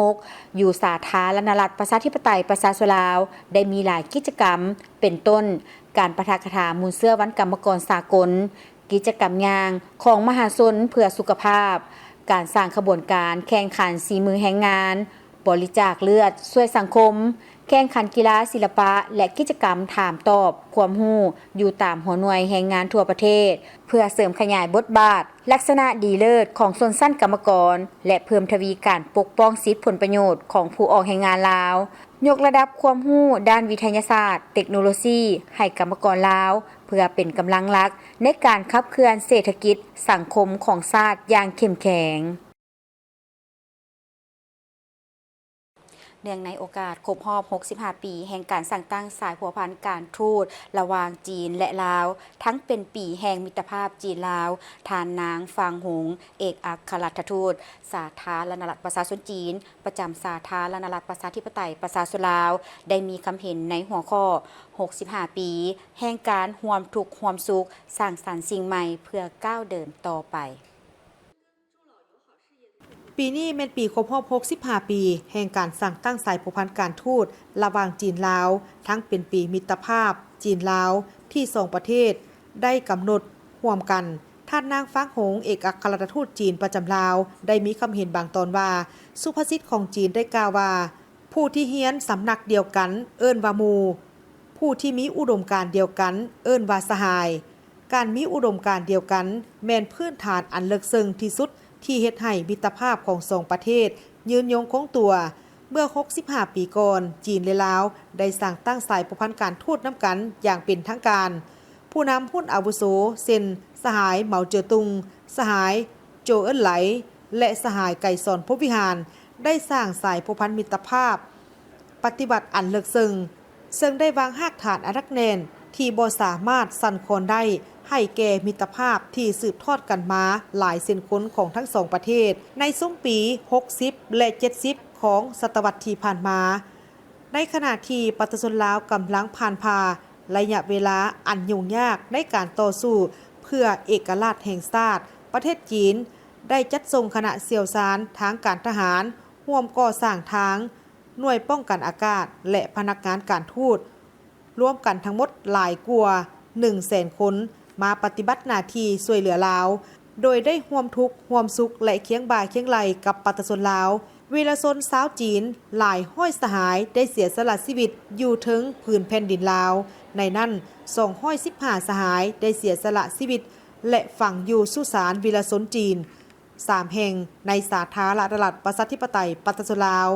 [SPEAKER 1] 2026 อยู่สาธารณรัฐประชาธิปไตยประชาชนลาวได้มีหลายกิจกรรมเป็นต้นการปาฐกถามูลเสื้อวันกรรมกรสากลกิจกรรมย่างของมหาชนเพื่อสุขภาพการสร้างขบวนการแข่งขันสีมือแห่งงานบริจาคเลือดช่วยสังคมแข่งขันกีฬาศิลปะและกิจกรรมถามตอบความรู้อยู่ตามหัวหน่วยแห่งงานทั่วประเทศเพื่อเสริมขยายบทบาทลักษณะดีเลิศของชนชั้นกรรมกรและเพิ่มทวีการปกป้องสิทธิผลประโยชน์ของผู้ออกแรงงานลาวยกระดับความรู้ด้านวิทยาศาสตร์เทคโนโลยีให้กรรมกรลาวเพื่อเป็นกำลังหลักในการขับเคลื่อนเศรษฐกิจสังคมของชาติอย่างเข้มแข็งเนื่องในโอกาสครบรอบ 65 ปีแห่งการสั่งตั้งสายพัวพันการทูตระหว่างจีนและลาวทั้งเป็นปีแห่งมิตรภาพจีนลาวท่านนางฟางหงเอกอัครราชทูตสาธารณรัฐประชาชนจีนประจำสาธารณรัฐประชาธิปไตยประชาชนลาวได้มีคำเห็นในหัวข้อ 65 ปีแห่งการร่วมทุกข์ร่วมสุขสร้างสรรค์สิ่งใหม่เพื่อก้าวเดินต่อไป
[SPEAKER 9] ปีนี้เป็นปีครบรอบ 65 ปีแห่งการสั่งตั้งสายผูกพันการทูตระหว่างจีนลาวทั้งเป็นปีมิตรภาพจีนลาวที่2ประเทศได้กำหนดร่วมกัน ท่านนางฟ้าหงเอกอัครราชทูตจีนประจำลาวได้มีคำเห็นบางตอนว่าสุภาษิตของจีนได้กล่าวว่าผู้ที่เฮียนสำนักเดียวกันเอิ้นว่าหมู่ผู้ที่มีอุดมการณ์เดียวกันเอิ้นว่าสหายการมีอุดมการณ์เดียวกันแม่นพื้นฐานอันลึกซึ้งที่สุดที่เฮ็ดให้มิตรภาพของสองประเทศยืนยงคงตัวเมื่อ65ปีก่อนจีนและลาวได้สร้างตั้งสายผูกพันการทูตน้ำกันอย่างเป็นทางการผู้นำหุ้นอาวุโสเช่นสหายเหมาเจ๋อตุงสหายโจเอิ้นไหลและสหายไก่สอนพบวิหารได้สร้างสายผูกพันมิตรภาพปฏิบัติอันลึกซึ้งซึ่งได้วางรากฐานอันรักแน่นที่บ่สามารถสั่นคลอนได้ให้แก่มิตรภาพที่สืบทอดกันมาหลายเส้นค้นของทั้งสองประเทศในซุ้มปี60และ70ของศตวรรษที่ผ่านมาในขณะที่ประชาชนลาวกำลังผ่านพาระยะเวลาอันยุ่งยากในการต่อสู้เพื่อเอกราชแห่งชาติประเทศจีนได้จัดส่งคณะเชี่ยวชาญทางการทหารร่วมก่อสร้างทางหน่วยป้องกันอากาศและพนักงานการทูตร่วมกันทั้งหมดหลายกว่า 100,000 คนมาปฏิบัติหน้าที่ช่วยเหลือลาวโดยได้ร่วมทุกข์ร่วมสุขและเคียงบ่าเคียงไหลกับประชาชนลาววีรชนชาวจีนหลายห้อยสหายได้เสียสละชีวิตอยู่ถึงพื้นแผ่นดินลาวในนั้น215สหายได้เสียสละชีวิตและฝังอยู่สุสานวีรชนจีน3แห่งในสาธารณรัฐประชาธิปไตยประชาชนลาว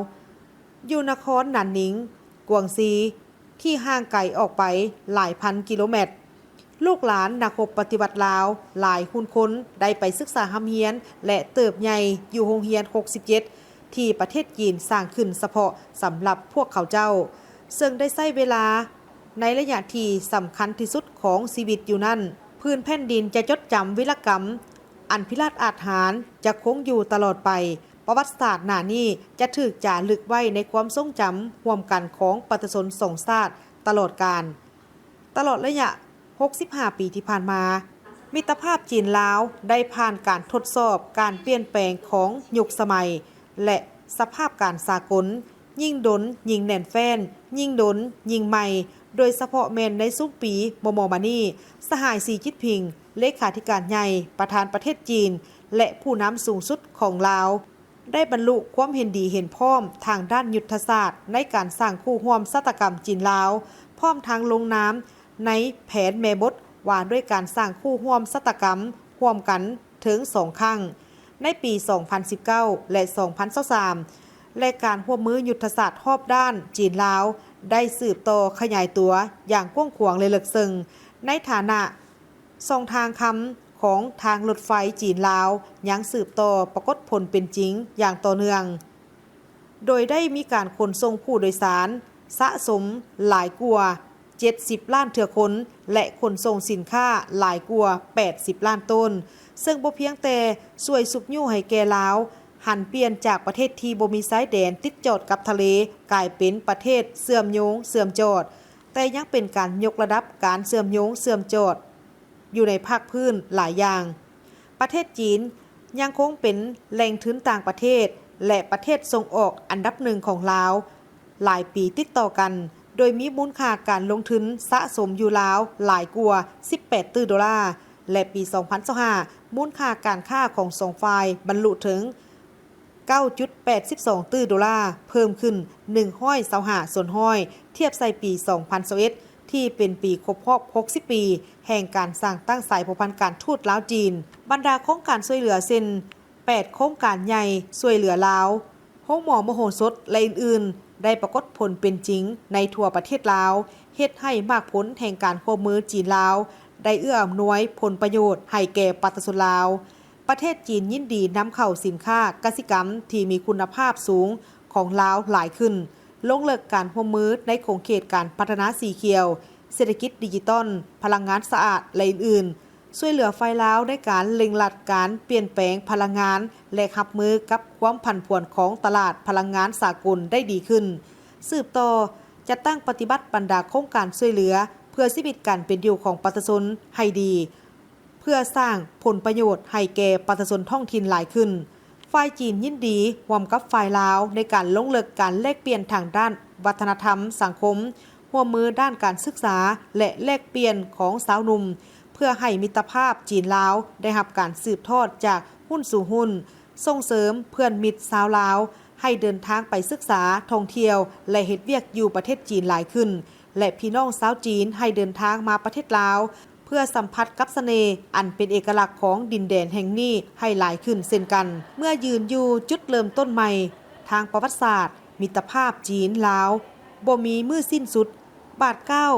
[SPEAKER 9] อยู่นครหนานหนิงกวงซีที่ห่างไกลออกไปหลายพันกิโลเมตรลูกหลานนักรบปฏิบัติลาวหลายหุ้นคนได้ไปศึกษาหำเฮียนและเติบใหญ่อยู่โรงเรียน67ที่ประเทศจีนสร้างขึ้นเฉพาะสำหรับพวกเขาเจ้าซึ่งได้ใช้เวลาในระยะที่สำคัญที่สุดของชีวิตอยู่นั่นพื้นแผ่นดินจะจดจำวีรกรรมอันพิราศอาถรรพ์จะคงอยู่ตลอดไปประวัติศาสตร์หน้านี้จะถูกจารึกไว้ในความทรงจำร่วมกันของประชาชนสองชาติตลอดกาลตลอดระยะ65 ปีที่ผ่านมามิตรภาพจีนลาวได้ผ่านการทดสอบการเปลี่ยนแปลงของยุคสมัยและสภาพการสากลยิ่งดนยิ่งแน่นแฟ้นยิ่งดนยิ่งใหม่โดยเฉพาะแมนในซุปปีมอมานีสหายสีจิ้นผิงเลขาธิการใหญ่ประธานประเทศจีนและผู้นำสูงสุดของลาวได้บรรลุความเห็นดีเห็นพ้อมทางด้านยุทธศาสตร์ในการสร้างคู่ร่วมชาตกรรมจีนลาวพร้อมทางลงน้ำในแผนแม่บดว่าด้วยการสร้างคู่ร่วมชาตกรรมร่วมกันถึง2ครั้งในปี 2019 และ 2023 และการร่วมมือยุทธศาสตร์รอบด้านจีนลาวได้สืบต่อขยายตัวอย่างกว้างขวางเลยลึกซึ้งในฐานะสองทางคำของทางรถไฟจีนลาวยังสืบต่อปรากฏผลเป็นจริงอย่างต่อเนื่องโดยได้มีการขนส่งผู้โดยสารสะสมหลายกว่า70 ล้านเถื่อคนและขนส่งสินค้าหลายกว่า80 ล้านต้นซึ่งบ่เพียงแต่ช่วยสุกยู่ให้แก่ลาวหันเปลี่ยนจากประเทศที่บ่มีชายแดนติดจอดกับทะเลกลายเป็นประเทศเสื่อมโยงเสื่อมจอดแต่ยังเป็นการยกระดับการเสื่อมโยงเสื่อมจอดอยู่ในภาคพื้นหลายอย่างประเทศจีนยังคงเป็นแหล่งทุนต่างประเทศและประเทศส่งออกอันดับหนึ่งของลาวหลายปีติดต่อกันโดยมีมูลค่าการลงทุนสะสมอยู่ลาวหลายกว่า18 ตื้อดอลลาร์และปี 2025 มูลค่าการค้าของสองฝ่ายบรรลุถึง 9.82 ตื้อดอลลาร์เพิ่มขึ้น125ส่วนห้อยเทียบใส่ปี 2021 ที่เป็นปีครบรอบ60 ปีแห่งการสร้างตั้งสายผูกพันการทูตลาวจีนบรรดาโครงการช่วยเหลือเช่น8โครงการใหญ่ช่วยเหลือลาวโรงหมอมโหสถและอื่นๆได้ปรากฏผลเป็นจริงในทั่วประเทศลาวเฮ็ดให้มากผลแห่งการร่วมมือจีนลาวได้เอื้ออำนวยผลประโยชน์ให้แก่ประชาชนลาวประเทศจีนยินดีนำเข้าสินค้ากสิกรรมที่มีคุณภาพสูงของลาวหลายขึ้นลงเลิกการร่วมมือในโครงเขตการพัฒนาสีเขียวเศรษฐกิจดิจิตอลพลังงานสะอาดและอื่นๆช่วยเหลือฝ่ายลาวในการเล็งลัดการเปลี่ยนแปลงพลังงานและรับมือกับความผันผวนของตลาดพลังงานสากลได้ดีขึ้นสืบต่อจะตั้งปฏิบัติบรรดาโครงการช่วยเหลือเพื่อชีวิตการเป็นอยู่ของประชาชนให้ดีเพื่อสร้างผลประโยชน์ให้แก่ประชาชนท้องถิ่นหลายขึ้นฝ่ายจีนยินดีร่วมกับฝ่ายลาวในการลงเลิกการแลกเปลี่ยนทางด้านวัฒนธรรมสังคมร่วมมือด้านการศึกษาและแลกเปลี่ยนของสาวหนุ่มเ พื่อให้มิตรภาพจีนลาวได้รับการสืบทอดจากหุ้นสู่หุ้นส่งเสริมเพื่อนมิตรชาวลาวให้เดินทางไปศึกษาท่องเที่ยวและเฮ็ดเวียกอยู่ประเทศจีนหลายขึ้นและพี่น้องชาวจีนให้เดินทางมาประเทศลาวเพื่อสัมผัสกับเสน่ห์อันเป็นเอกลักษณ์ของดินแดนแห่งนี้ให้หลายขึ้นเช่นกันเมื่อยืนอยู่จุดเริ่มต้นใหม่ทางประวัติศาสตร์มิตรภาพจีนลาวบ่มีมือสิ้นสุดบาทก้าว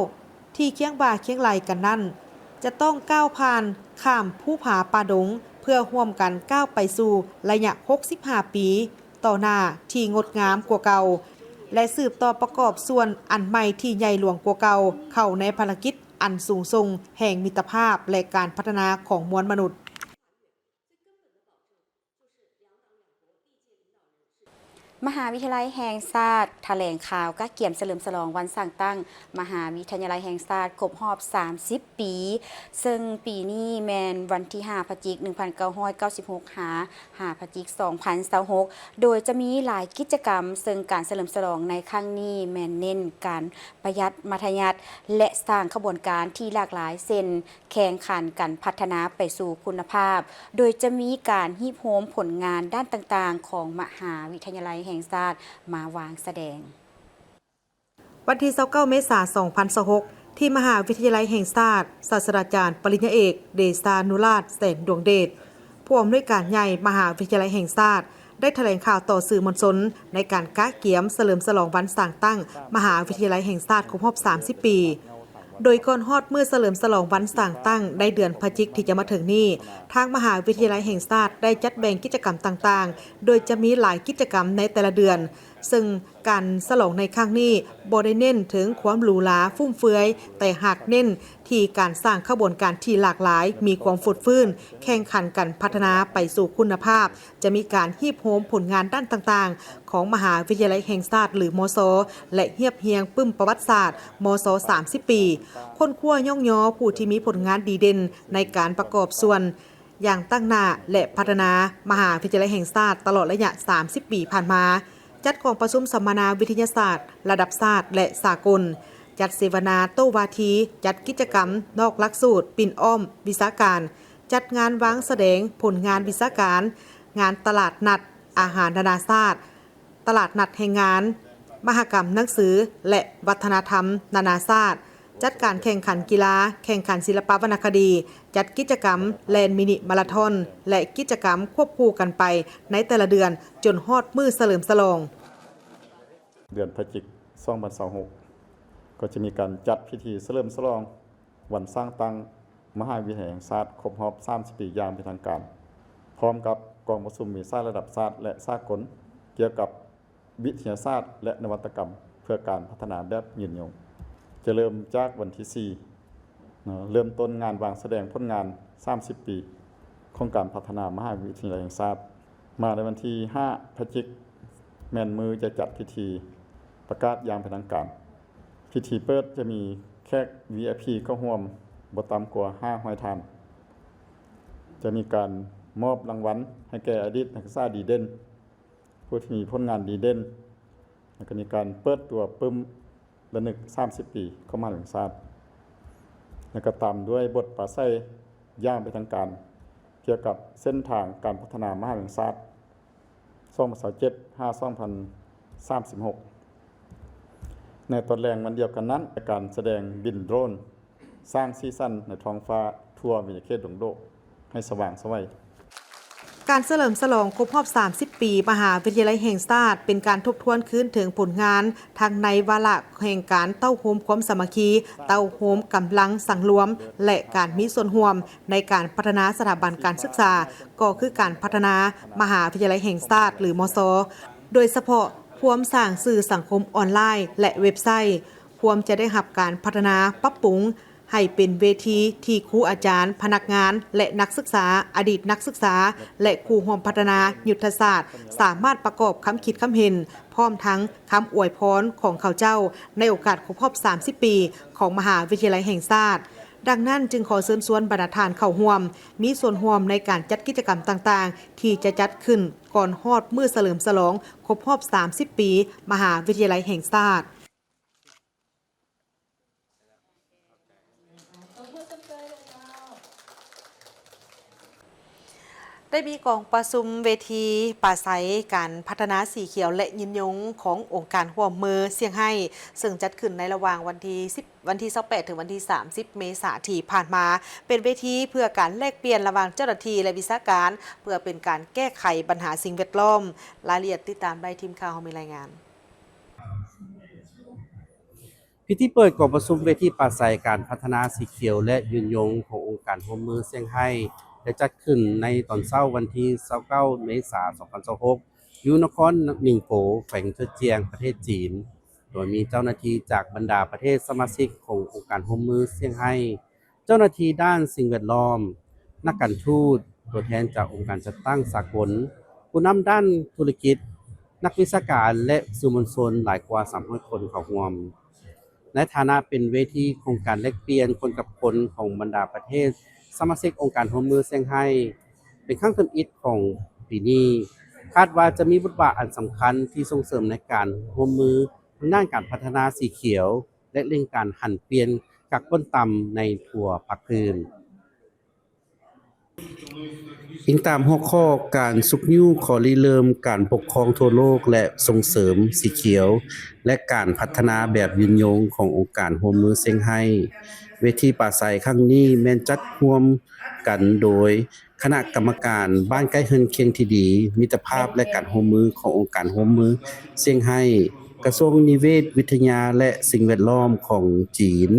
[SPEAKER 9] ที่เคียงบ่าเคียงไหลกันนั่นจะต้องก้าวผ่านข้ามภูผาป่าดงเพื่อร่วมกันก้าวไปสู่ระยะ65 ปีต่อหน้าที่งดงามกว่าเก่าและสืบต่อประกอบส่วนอันใหม่ที่ใหญ่หลวงกว่าเก่าเข้าในภารกิจอันสูงส่งแห่งมิตรภาพและการพัฒนาของมวลมนุษย์
[SPEAKER 1] มหาวิทยาลัยแห่งชาติแถลงข่าวกะเกี่ยมเฉลิมฉลองวันสร้างตั้งมหาวิทยาลัยแห่งชาติครบรอบ30 ปีซึ่งปีนี้แมนวันที่5พฤศจิกายน19965พฤศจิกายน2026โดยจะมีหลายกิจกรรมซึ่งการเฉลิมฉลองในครั้งนี้แมนเน้นการประหยัดมัธยัสถ์และสร้างขบวนการที่หลากหลายเส้นแข่งขันกันพัฒนาไปสู่คุณภาพโดยจะมีการฮีบโฮมผลงานด้านต่างๆของมหาวิทยาลัยแห่งชาติมาวางแสดง
[SPEAKER 9] วันที่29เมษายน2026ที่มหาวิทยาลัยแห่งชาติศาสตราจารย์ปริญญาเอกเดชานุราชแสนดวงเดชผู้อำนวยการใหญ่มหาวิทยาลัยแห่งชาติได้แถลงข่าวต่อสื่อมวลชนในการกะเกี่ยมเฉลิมฉลองวันสร้างตั้งมหาวิทยาลัยแห่งชาติครบรอบ30 ปีโดยก่อนฮอดเมื่อเฉลิมฉลองวันสร้างตั้งในเดือนพฤศจิกายนที่จะมาถึงนี้ทางมหาวิทยาลัยแห่งชาติได้จัดแบ่งกิจกรรมต่างๆโดยจะมีหลายกิจกรรมในแต่ละเดือนซึ่งการฉลองในครั้งนี้บ่ได้เน้นถึงความหรูหราฟุ่มเฟือยแต่หากเน้นที่การสร้างขบวนการที่หลากหลายมีความฟุดฟื้นแข่งขันกันพัฒนาไปสู่คุณภาพจะมีการฮีบโฮมผลงานด้านต่างๆของมหาวิทยาลัยแห่งชาติหรือมศและเฮียบเฮียงปึ้มประวัติศาสตร์มศ30 ปีค้นคว้าย่องย่อผู้ที่มีผลงานดีเด่นในการประกอบส่วนอย่างตั้งหน้าและพัฒนามหาวิทยาลัยแห่งชาติตลอดระยะ30 ปีผ่านมาจัดกองประชุมสัมมนาวิทยาศาสตร์ระดับชาติและสากลจัดเสวนาโต้วาทีจัดกิจกรรมนอกหลักสูตรปิ่นอ้อมวิชาการจัดงานวางแสดงผลงานวิชาการงานตลาดนัดอาหารนานาชาติตลาดนัดแห่งงานมหกรรมหนังสือและวัฒนธรรมนานาชาติจัดการแข่งขันกีฬาแข่งขันศิลปวรรณคดีจัดกิจกรรมแลนมินิมาราธอนและกิจกรรมควบคู่กันไปในแต่ละเดือนจนฮอดมื้อเฉลิมฉลอง
[SPEAKER 12] เดือนพฤศจิกายน2026ก็จะมีการจัดพิธีเฉลิมฉลองวันสร้างตั้งมหาวิทยาลัยแห่งชาติครบรอบ30 ปีอย่างเป็นทางการพร้อมกับกองประชุมวิชาระดับชาติและสากลเกี่ยวกับวิทยาศาสตร์และนวัตกรรมเพื่อการพัฒนาแบบยืนยงจะเริ่มจากวันที่4เริ่มต้นงานวางแสดงผลงาน30 ปีของการพัฒนามหาวิทยาลัยแห่งชาติมาในวันที่5พฤศจิกายนแม่นมือจะจัดพิธีประกาศอย่างเป็นทางการพิธีเปิดจะมีแขก VIP เข้าร่วมบ่ต่ำกว่า500 ท่านจะมีการมอบรางวัลให้แก่อดีตนักศึกษาดีเด่นผู้ที่มีผลงานดีเด่นแล้วก็มีการเปิดตัวปึ้มระลึก30 ปีเข้ามาถึงชาติแล้วก็ตามด้วยบทปราศัยอย่างเป็นทางการเกี่ยวกับเส้นทางการพัฒนามหาวิทยาลัยชาติ2027-2036ในตอนแรงวันเดียวกันนั้นการแสดงบินโดรนสร้างสีสันในท้องฟ้าทั่ววิทยาเขตดงโดให้สว่างไสว
[SPEAKER 9] การเฉลิมฉลองครบรอบ30 ปีมหาวิทยาลัยแห่งชาติเป็นการทบทวนคืนถึงผลงานทางในวาระแห่งการเต้าโฮมความสามัคคีเต้าโฮมกำลังสังรวมและการมีส่วนร่วมในการพัฒนาสถาบันการศึกษาก็คือการพัฒนามหาวิทยาลัยแห่งชาติหรือมศโดยเฉพาะความสร้างสื่อสังคมออนไลน์และเว็บไซต์ความจะได้รับการพัฒนาปรับปรุงให้เป็นเวทีที่ครูอาจารย์พนักงานและนักศึกษาอดีตนักศึกษาและครูร่วมพัฒนายุทธศาสตร์สามารถประกอบคำคิดคำเห็นพร้อมทั้งคำอวยพรของเขาเจ้าในโอกาสครบรอบ30 ปีของมหาวิทยาลัยแห่งชาติดังนั้นจึงขอเชิญชวนบรรดาท่านเข้าร่วมมีส่วนร่วมในการจัดกิจกรรมต่างๆที่จะจัดขึ้นก่อนฮอดมื้อเฉลิมฉลองครบรอบ30 ปีมหาวิทยาลัยแห่งชาติ ได้มีกองประชุมเวทีปราศัยการพัฒนาสีเขียวและยินยงขององค์การร่วมมือเซี่ยงไฮ้ซึ่งจัดขึ้นในระหว่างวันที่28ถึงวันที่30เมษายนที่ผ่านมาเป็นเวทีเพื่อการแลกเปลี่ยนระหว่างเจ้าหน้าที่และวิชาการเพื่อเป็นการแก้ไขปัญหาสิ่งแวดล้อมรายละเอียดติดตามได้ทีมข่าวมีรายงาน
[SPEAKER 13] พิธีเปิดกองประชุมเวทีปราศัยการพัฒนาสีเขียวและยืนยงขององค์การร่วมมือเซี่ยงไฮ้ได้จัดขึ้นในตอนเช้าวันที่29เมษายน2026อยู่นครนิงโปแขวงเซินเจียงประเทศจีนโดยมีเจ้าหน้าที่จากบรรดาประเทศสมาชิกขององค์การร่วมมือเซี่ยงไฮ้เจ้าหน้าที่ด้านสิ่งแวดล้อมนักการทูตตัวแทนจากองค์การจัดตั้งสากลผู้นำด้านธุรกิจนักวิชาการและสื่อมวลชนหลายกว่า300คนเข้าร่วมในฐานะเป็นเวทีโครงการแลกเปลี่ยนคนกับคนของบรรดาประเทศสมาชิกองค์การร่วมมือเซี่ยงไฮ้เป็นครั้งทำอิฐของปีนี้คาดว่าจะมีบทบาทอันสำคัญที่ส่งเสริมในการร่วมมือทางด้านการพัฒนาสีเขียวและเร่งการหันเปลี่ยนกักก้นต่ำในทั่วภาคพื้นอิงตามหัวข้อการสุกยิ้วขอริเริ่มการปกครองทั่วโลกและส่งเสริมสีเขียวและการพัฒนาแบบยืนยงขององค์การร่วมมือเซี่ยงไฮ้เวทีปราศัยครั้งนี้แม่นจัดร่วมกันโดยคณะกรรมการบ้านใกล้เฮือนเคียงที่ดีมิตรภาพและการร่วมมือขององค์การร่วมมือเซี่ยงไฮ้กระทรวงนิเวศวิทยาและสิ่งแวดล้อมของจีน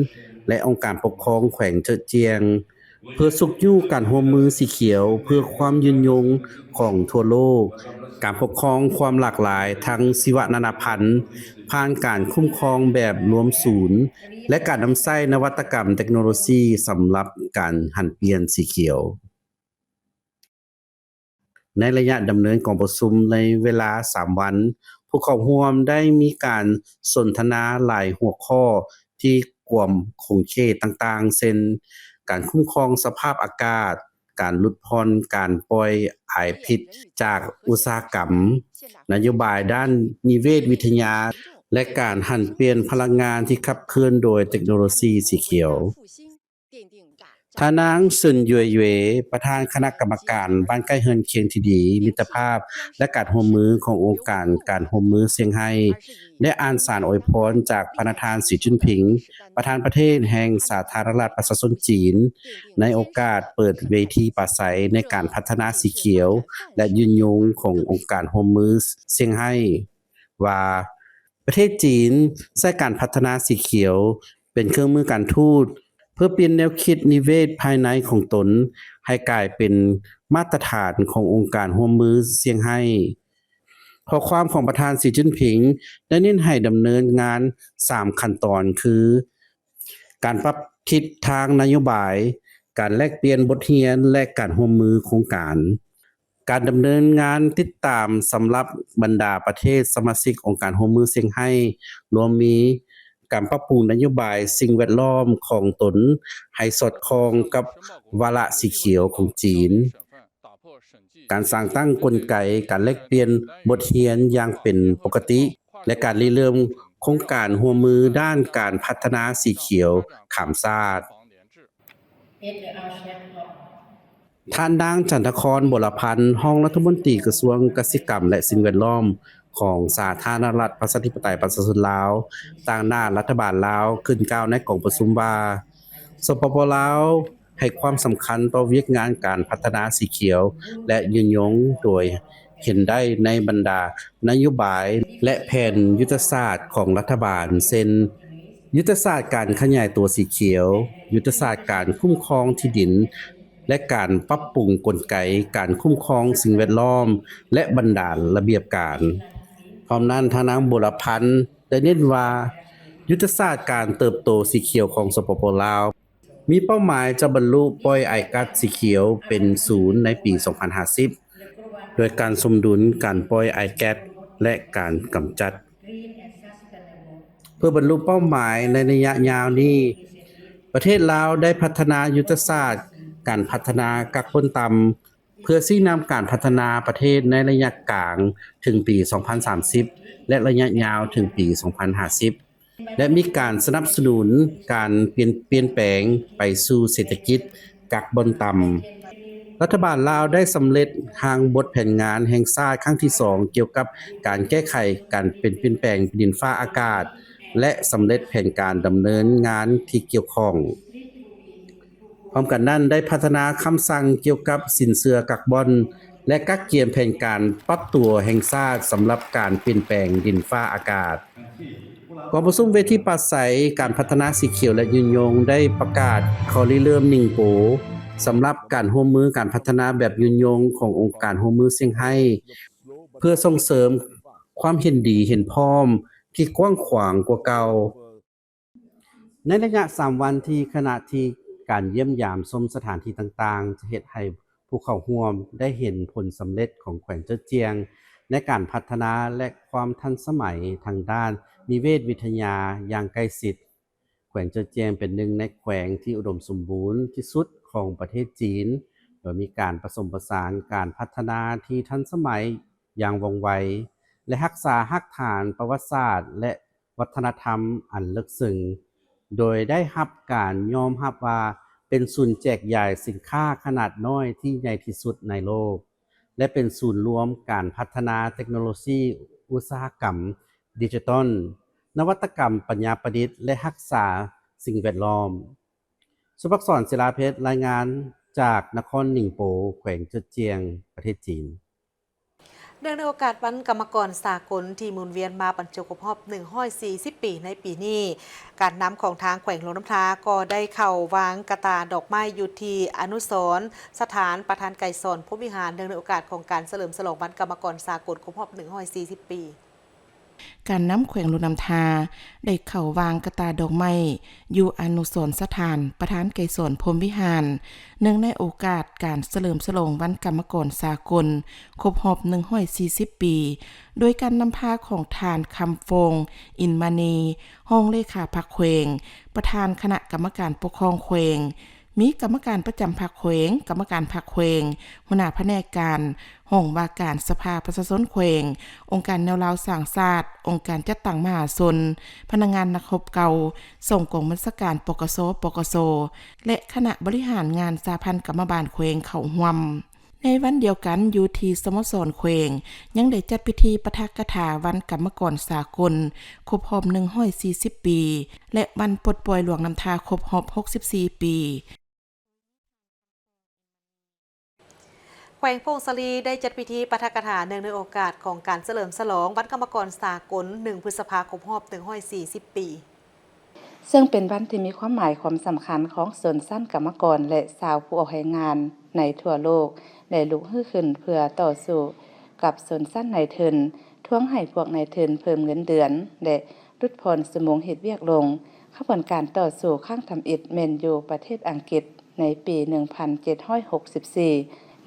[SPEAKER 13] และองค์การปกครองแขวงเจิดเจียงเพื่อสุกยู่การร่วมมือสีเขียวเพื่อความยืนยงของทั่วโลกการปกครองความหลากหลายทั้งชีวนานาพันธุ์ผ่านการคุ้มครองแบบรวมศูนย์และการนำใช้นวัตกรรมเทคโนโลยีสำหรับการหันเปลี่ยนสีเขียวในระยะดำเนินกองประชุมในเวลา3วันผู้เข้าร่วมได้มีการสนทนาหลายหัวข้อที่กลุ่มคงเขตต่างๆเช่นการคุ้มครองสภาพอากาศการลดผ่อนการปล่อยอายพิษจากอุตสาหกรรมนโยบายด้านนิเวศวิทยาและการหันเปลี่ยนพลังงานที่ขับเคลื่อนโดยเทคโนโลยีสีเขียวท่านางซึนยวยเว่ประธานคณะกรรมการบ้านใกล้เฮือนเคียงที่ดีมิตรภาพและการร่วมมือขององค์การการร่วมมือเซี่ยงไฮ้ได้อ่านสารอวยพรจากประธานสีจิ้นผิงประธานประเทศแห่งสาธารณรัฐประชาชนจีนในโอกาสเปิดเวทีปราศัยในการพัฒนาสีเขียวและยืนยงขององค์การร่วมมือเซี่ยงไฮ้ว่าประเทศจีนใช้การพัฒนาสีเขียวเป็นเครื่องมือการทูตเพื่อเปลี่ยนแนวคิดนิเวศภายในของตนให้กลายเป็นมาตรฐานขององค์การร่วมมือเซี่ยงไฮ้ข้อความของประธานสีจิ้นผิงได้เน้นให้ดำเนินงาน3ขั้นตอนคือการปรับทิศทางนโยบายการแลกเปลี่ยนบทเรียนและการร่วมมือโครงการดำเนินงานติดตามสำหรับบรรดาประเทศสมาชิกองค์การร่วมมือเซี่ยงไฮ้รวมมีการปรับปรุงนโยบายสิ่งแวดล้อมของตนให้สอดคล้องกับวาระสีเขียวของจีนการสร้างตั้งกลไกการแลกเปลี่ยนบทเรียนอย่างเป็นปกติและการริเริ่มโครงการร่วมมือด้านการพัฒนาสีเขียวข้ามชาติท่านนางจันทครบรพันธ์รองรัฐมนตรีกระทรวงเกษตรกรรมและสิ่งแวดล้อมของสาธารณรัฐประชาธิปไตยประชาชนลาวต่างหน้ารัฐบาลลาวขึ้นกล่าวในกองประชุมว่าสปป.ลาวให้ความสำคัญต่อเวียกงานการพัฒนาสีเขียวและยืนยงโดยเห็นได้ในบรรดานโยบายและแผนยุทธศาสตร์ของรัฐบาลเช่นยุทธศาสตร์การขยายตัวสีเขียวยุทธศาสตร์การคุ้มครองที่ดินและการปรับปรุงกลไกการคุ้มครองสิ่งแวดล้อมและบรรดาระเบียบการพร้อมนั้นทางนางบุรพันธ์ได้เน้นว่ายุทธศาสตร์การเติบโตสีเขียวของสปป.ลาวมีเป้าหมายจะบรรลุปล่อยไอก๊าซสีเขียวเป็นศูนย์ในปี 2050 โดยการสมดุลการปล่อยไอแก๊สและการกำจัดเพื่อบรรลุเป้าหมายในระยะยาวนี้ประเทศลาวได้พัฒนายุทธศาสตร์การพัฒนากักก้นต่ำเพื่อชี้นำการพัฒนาประเทศในระยะกลางถึงปี 2030 และระยะยาวถึงปี 2050 และมีการสนับสนุนการเปลี่ยนแปลงไปสู่เศรษฐกิจกักบนต่ำ รัฐบาลลาวได้สำเร็จทางบทแผนงานแห่งชาติครั้งที่ 2 เกี่ยวกับการแก้ไขการเปลี่ยนแปลงดินฟ้าอากาศ และสำเร็จแผนการดำเนินงานที่เกี่ยวข้อง พร้อมกันนั้นได้พัฒนาคำสั่งเกี่ยวกับสินเชื่อกักบอนและกักเกียมแผนการปรับตัวแห่งชาติสำหรับการเปลี่ยนแปลงดินฟ้าอากาศกองประชุมเวทีปราศัยการพัฒนาสีเขียวและยืนยงได้ประกาศข้อริเริ่ม1โปสำหรับการร่วมมือการพัฒนาแบบยืนยงขององค์การร่วมมือเซี่ยงไฮ้เพื่อส่งเสริมความเห็นดีเห็นพร้อมที่กว้างขวางกว่าเก่าในระยะ3วันที่ขณะที่การเยี่ยมยามชมสถานที่ต่างๆจะเฮ็ดให้ผู้เข้าร่วมได้เห็นผลสำเร็จของแขวงเจ้าเจียงในการพัฒนาและความทันสมัยทางด้านนิเวศวิทยาอย่างใกล้ชิดแขวงเจ้าเจียงเป็นหนึ่งในแขวงที่อุดมสมบูรณ์ที่สุดของประเทศจีนโดยมีการผสมผสานการพัฒนาที่ทันสมัยอย่างว่องไวและรักษารากฐานประวัติศาสตร์และวัฒนธรรมอันลึกซึ้งโดยได้รับการยอมรับว่าเป็นศูนย์แจกจ่ายสินค้าขนาดน้อยที่ใหญ่ที่สุดในโลกและเป็นศูนย์รวมการพัฒนาเทคโนโลยีอุตสาหกรรมดิจิทัลนวัตกรรมปัญญาประดิษฐ์และรักษาสิ่งแวดล้อมสุภักษรศิลาเพชรรายงานจากนครหนิงโปแขวงเจ้าเจียงประเทศจีน
[SPEAKER 9] เนื่องในโอกาสวันกรรมกรสากลที่หมุนเวียนมาบรรจบครบรอบ140 ปีในปีนี้ การนำของทางแขวงหลวงน้ำทาก็ได้เข้าวางกระตาดอกไม้อยู่ที่อนุสรณ์สถานประธานไก่สอนพรหมวิหารเนื่องในโอกาสของการเฉลิมฉลองวันกรรมกรสากลครบรอบ140 ปี
[SPEAKER 14] การนำแขวงลุนำทาได้เข้าวางกระตาดอกไม้อยู่อนุสรณ์สถานประธานไกรสอนพรหมวิหารเนื่องในโอกาสการเฉลิมฉลองวันกรรมกรสากลครบรอบ140 ปีโดยการนำพาของทานคำฟงอินมานีห้องเลขาพรรคแขวงประธานคณะกรรมการปกครองแขวงมีกรรมการประจำพรรคแขวงกรรมการพรรคแขวงหัวหน้าแผนกการห้องว่าการสภาประชาชนแขวงองค์การแนวราวสร้างชาติองค์การจัดตั้งมหาชนพนักงานนักรบเก่าส่งกองบัญชาการปกสและคณะบริหารงานสาพันธ์กรรมบาลแขวงเข้าร่วมในวันเดียวกันอยู่ที่สโมสรแขวงยังได้จัดพิธีปาฐกถาวันกรรมกรสากลครบรอบ140 ปีและวันปลดปล่อยหลวงน้ำทาครบรอบ64 ปี
[SPEAKER 9] แขวงพงศลีได้จัดพิธีปาฐกถาเนื่องในโอกาสของการเฉลิมฉลองวันกรรมกรสากล1 พฤษภาคมครบรอบ140 ปี
[SPEAKER 1] ซึ่งเป็นวันที่มีความหมายความสำคัญของชนชั้นกรรมกรและชาวผู้ออกแรงงานในทั่วโลกได้ลุกฮือขึ้นเพื่อต่อสู้กับชนชั้นนายทุนท้วงให้พวกนายทุนเพิ่มเงินเดือนและลดผ่อนสมงเฮ็ดเวียกลงขบวนการต่อสู้ข้างทำอิฐแม่นอยู่ประเทศอังกฤษในปี 1764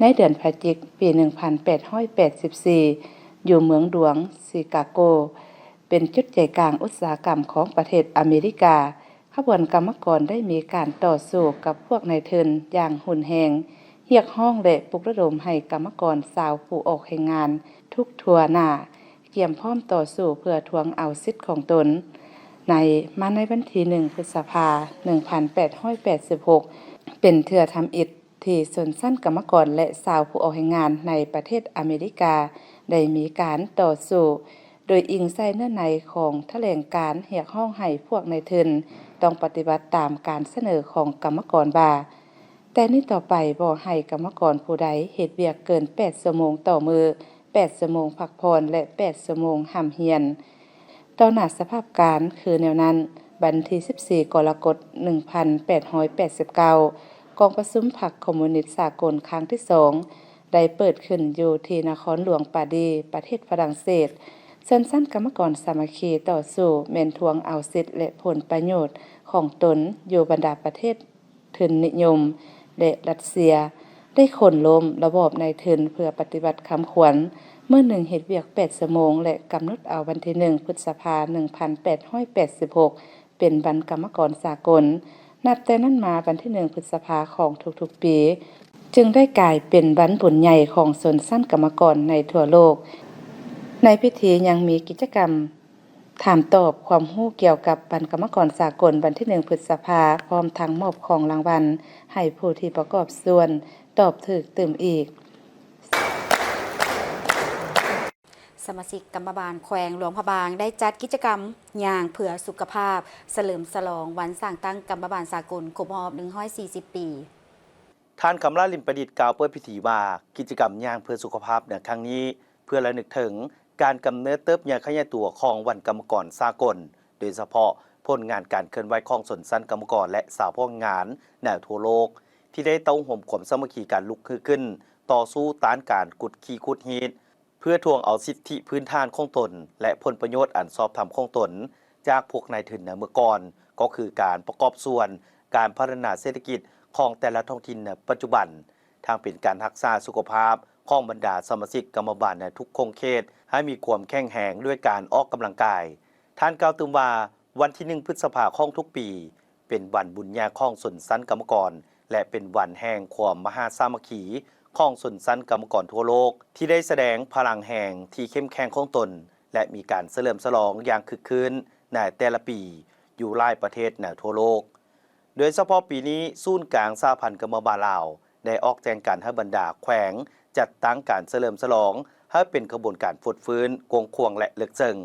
[SPEAKER 1] ในเดือนพฤศจิกายนปี 1884 อยู่เมืองหลวงชิคาโกเป็นจุดใจกลางอุตสาหกรรมของประเทศอเมริกาขบวนกรรมกรได้มีการต่อสู้กับพวกนายทุนอย่างหุนแหงเรียกร้องและปลุกระดมให้กรรมกรชาวผู้ออกแรงงานทุกทั่วหน้าเตรียมพร้อมต่อสู้เพื่อทวงเอาสิทธิ์ของตนในวันที่1 พฤษภาคม 1886 เป็นเทื่อทำอิฐที่ชนชั้นกรรมกรและชาวผู้ออกแรงงานในประเทศอเมริกาได้มีการต่อสู้โดยอิงใส่เนื้อในของแถลงการณ์เรียกร้องให้พวกนายทุนต้องปฏิบัติตามการเสนอของกรรมกรว่าแต่นี้ต่อไปบ่ให้กรรมกรผู้ใดเฮ็ดเวียกเกิน8 ชั่วโมงต่อมื้อ8 ชั่วโมงพักผ่อนและ8 ชั่วโมงห้ามเรียนต่อหน้าสภาพการคือแนวนั้นวันที่ 14 กรกฎาคม 1889 กองประชุมพรรคคอมมิวนิสต์สากลครั้งที่ 2 ได้เปิดขึ้นอยู่ที่นครหลวงปารีสประเทศฝรั่งเศสชนชั้นกรรมกรสามัคคีต่อสู้แม่นทวงเอาสิทธิและผลประโยชน์ของตนอยู่บรรดาประเทศทุนนิยมและรัสเซียได้ขนล้มระบอบนายทุนเพื่อปฏิบัติคำขวัญเมื่อ1เฮ็ดเวียก8 ชั่วโมงและกำหนดเอาวันที่1 พฤษภาคม 1886 เป็นวันกรรมกรสากลนับแต่นั้นมาวันที่1 พฤษภาคมของทุกๆปีจึงได้กลายเป็นวันบุญใหญ่ของชนชั้นกรรมกรในทั่วโลกในพิธียังมีกิจกรรมถามตอบความรู้เกี่ยวกับวันกรรมกรสากลวันที่1 พฤษภาคมพร้อมทั้งมอบของรางวัลให้ผู้ที่ประกอบส่วน
[SPEAKER 14] ตอบถึกเติมอีก
[SPEAKER 1] สมาชิกกรรมบาลแขวงหลวงพระบางได้จัดกิจกรรมย่างเพื่อสุขภาพเฉลิมฉลองวันสร้างตั้งกรรมบาลสากลครบรอบ140 ปี
[SPEAKER 15] ท่านคำลาลิมประดิษฐ์กล่าวเปิดพิธีว่ากิจกรรมย่างเพื่อสุขภาพในครั้งนี้เพื่อระลึกถึงการกำเนิดเติบใหญ่ขยายตัวของวันกรรมกรสากลโดยเฉพาะผลงานการเคลื่อนไหวของสนสันกรรมกรและสาวพวกงานแนวทั่วโลกที่ได้เต้าห่มขมสามัคคีการลุกขึ้นต่อสู้ต้านการกุดขี่คุดฮีดเพื่อทวงเอาสิทธิพื้นฐานของตนและผลประโยชน์อันชอบธรรมของตนจากพวกนายทุนในเมื่อก่อนก็คือการประกอบส่วนการพัฒนาเศรษฐกิจของแต่ละท้องถิ่นในปัจจุบันทางเป็นการรักษาสุขภาพของบรรดาสมาชิกกรรมบาลในทุกคงเขตให้มีความแข็งแรงด้วยการออกกำลังกายท่านกล่าวถึงว่าวันที่1 พฤษภาคมทุกปีเป็นวันบุญญาของสนสันกรรมกรและเป็นวันแห่งความมหาสามัคคีของสนสันกรรมกรทั่วโลกที่ได้แสดงพลังแห่งที่เข้มแข็งของตนและมีการเฉลิมฉลองอย่างคึกคืนในแต่ละปีอยู่หลายประเทศในทั่วโลกโดยเฉพาะปีนี้ศูนย์กลางสหพันธ์กรรมบาลลาวได้ออกแจงการให้บรรดาแขวงจัดตั้งการเฉลิมฉลองให้เป็นกระบวนการฟดฟื้นกงควงและเลึกซึ้ง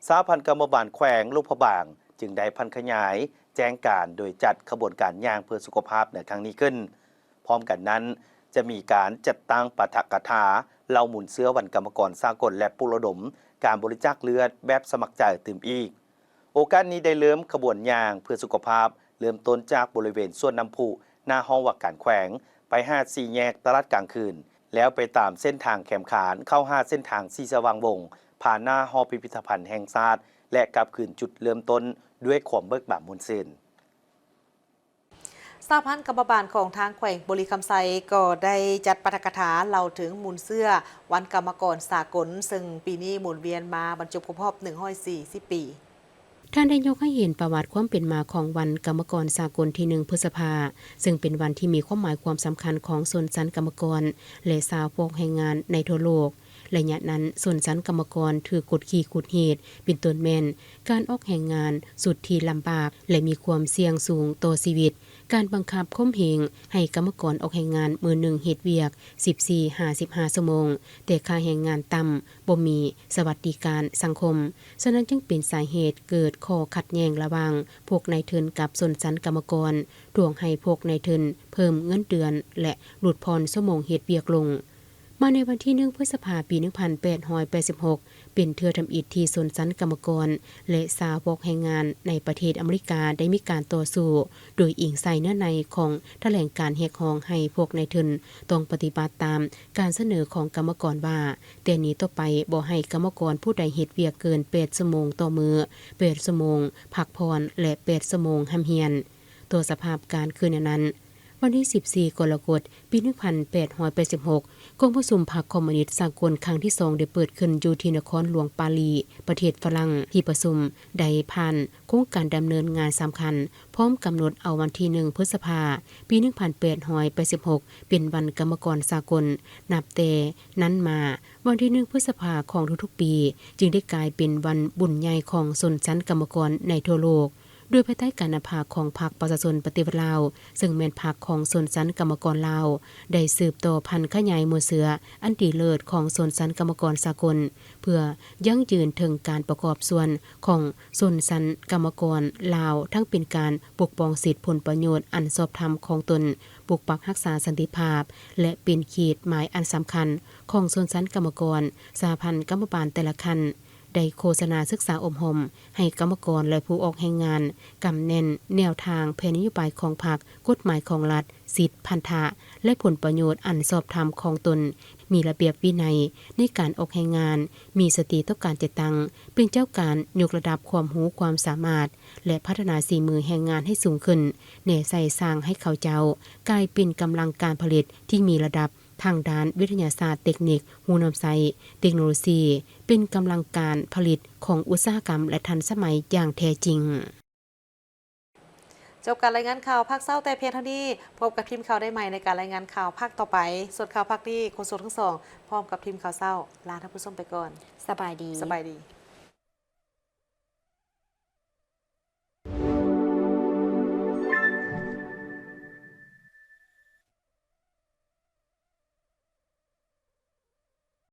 [SPEAKER 15] สหพันธ์กรรมบาลแขวงหลวงพระบางจึงได้พันขยายแจ้งการโดยจัดขบวนการย่างเพื่อสุขภาพในครั้งนี้ขึ้นพร้อมกันนั้นจะมีการจัดตั้งปาฐกถาเล่าหมุนเสื้อวันกรรมกรสากลและปลุกระดมการบริจาคเลือดแบบสมัครใจตื่มอีกโอกาสนี้ได้เริ่มขบวนย่างเพื่อสุขภาพเริ่มต้นจากบริเวณสวนน้ำพุหน้าห้องว่าการแขวงไป4 แยกตลาดกลางคืนแล้วไปตามเส้นทางแขมขานเข้า5 เส้นทางสีสว่างวงผ่านหน้าหอพิพิธภัณฑ์แห่งชาติและกลับคืนจุดเริ่มต้นด้วยความเบิกบานมวลซื่น
[SPEAKER 9] สหพันธ์กรรมบาลของทางแขวงบุรีคำไซก็ได้จัดปาฐกถาเล่าถึงหมุนเสื้อวันกรรมกรสากลซึ่งปีนี้หมุนเวียนมาบรรจบครบรอบ140 ปี
[SPEAKER 16] ท่านได้ยกให้เห็นประวัติความเป็นมาของวันกรรมกรสากลที่1 พฤษภาซึ่งเป็นวันที่มีความหมายความสำคัญของชนชั้นกรรมกรและชาวพวกแรงงานในทั่วโลกระยะนั้นชนชั้นกรรมกรถือกดขี่กุดเหตุเป็นต้นแม่นการออกแห่งงานสุดที่ลำบากและมีความเสี่ยงสูงต่อชีวิตการบังคับข่มเหงให้กรรมกรออกแห่งงานมือหนึ่งเฮ็ดเวียก 14-55 ชั่วโมงแต่ค่าแห่งงานต่ำบ่มีสวัสดิการสังคมฉะนั้นจึงเป็นสาเหตุเกิดข้อขัดแย้งระหว่างพวกนายทุนกับชนชั้นกรรมกรทวงให้พวกนายทุนเพิ่มเงินเดือนและลดพรชั่วโมงเฮ็ดเวียกลงมาในวันที่1 พฤษภาคม ปี 1886 เป็นเทื่อทำอิฐที่ชนชั้นกรรมกรและสาวกแรงงานในประเทศอเมริกาได้มีการต่อสู้โดยอิงใส่เนื้อในของแถลงการเรียกร้องให้พวกนายทุนต้องปฏิบัติตามการเสนอของกรรมกรว่าแต่นี้ต่อไปบ่ให้กรรมกรผู้ใดเฮ็ดเวียกเกิน8 ชั่วโมงต่อมื้อ8 ชั่วโมงพักผ่อนและ8 ชั่วโมงห้ามเฮียนตัวสภาพการคืนนั้นวันที่ 14 กรกฎาคม ปี 1886 กองประชุมพรรคคอมมิวนิสต์สากลครั้งที่ 2 ได้เปิดขึ้นอยู่ที่นครหลวงปารีสประเทศฝรั่งที่ประชุมได้ผ่านโครงการดำเนินงานสำคัญพร้อมกำหนดเอาวันที่1 พฤษภาคม ปี 1886 เป็นวันกรรมกรสากลนับแต่นั้นมาวันที่1 พฤษภาคมของทุกๆปีจึงได้กลายเป็นวันบุญใหญ่ของชนชั้นกรรมกรในทั่วโลกโดยภายใต้การนำพาของพรรคประชาชนปฏิวัติลาวซึ่งแม่นพรรคของชนชั้นกรรมกรลาวได้สืบต่อพันธุ์ขยายหมู่เสืออันดีเลิศของชนชั้นกรรมกรสากลเพื่อยั่งยืนถึงการประกอบส่วนของชนชั้นกรรมกรลาวทั้งเป็นการปกป้องสิทธิผลประโยชน์อันชอบธรรมของตนปกปักรักษาสันติภาพและเป็นขีดหมายอันสำคัญของชนชั้นกรรมกรสหพันธ์กรรมบาลแต่ละคันได้โฆษณาศึกษาอบรมให้กรรมกรและผู้ออกแห่งงานกำแน่นแนวทางแผนนโยบายของพรรคกฎหมายของรัฐสิทธิพันธะและผลประโยชน์อันชอบธรรมของตนมีระเบียบวินัยในการออกแห่งงานมีสติต่อการจัดตั้งเป็นเจ้าการยกระดับความรู้ความสามารถและพัฒนาฝีมือแห่งงานให้สูงขึ้นแน่ใส่สร้างให้เขาเจ้ากลายเป็นกำลังการผลิตที่มีระดับทางด้านวิทยาศาสตร์เทคนิคหูนำไซเทคโนโลยีเป็นกำลังการผลิตของอุตสาหกรรมและทันสมัยอย่างแท้จริง
[SPEAKER 9] จบการรายงานข่าวภาคเศร้าแต่เพียงเท่านี้พบกับทีมข่าวได้ใหม่ในการรายงานข่าวภาคต่อไปส่วนข่าวภาคนี้โฆษกทั้งสองพร้อมกับทีมข่าวเศร้าลาท่านผู้ชมไปก่อน
[SPEAKER 1] สบายดี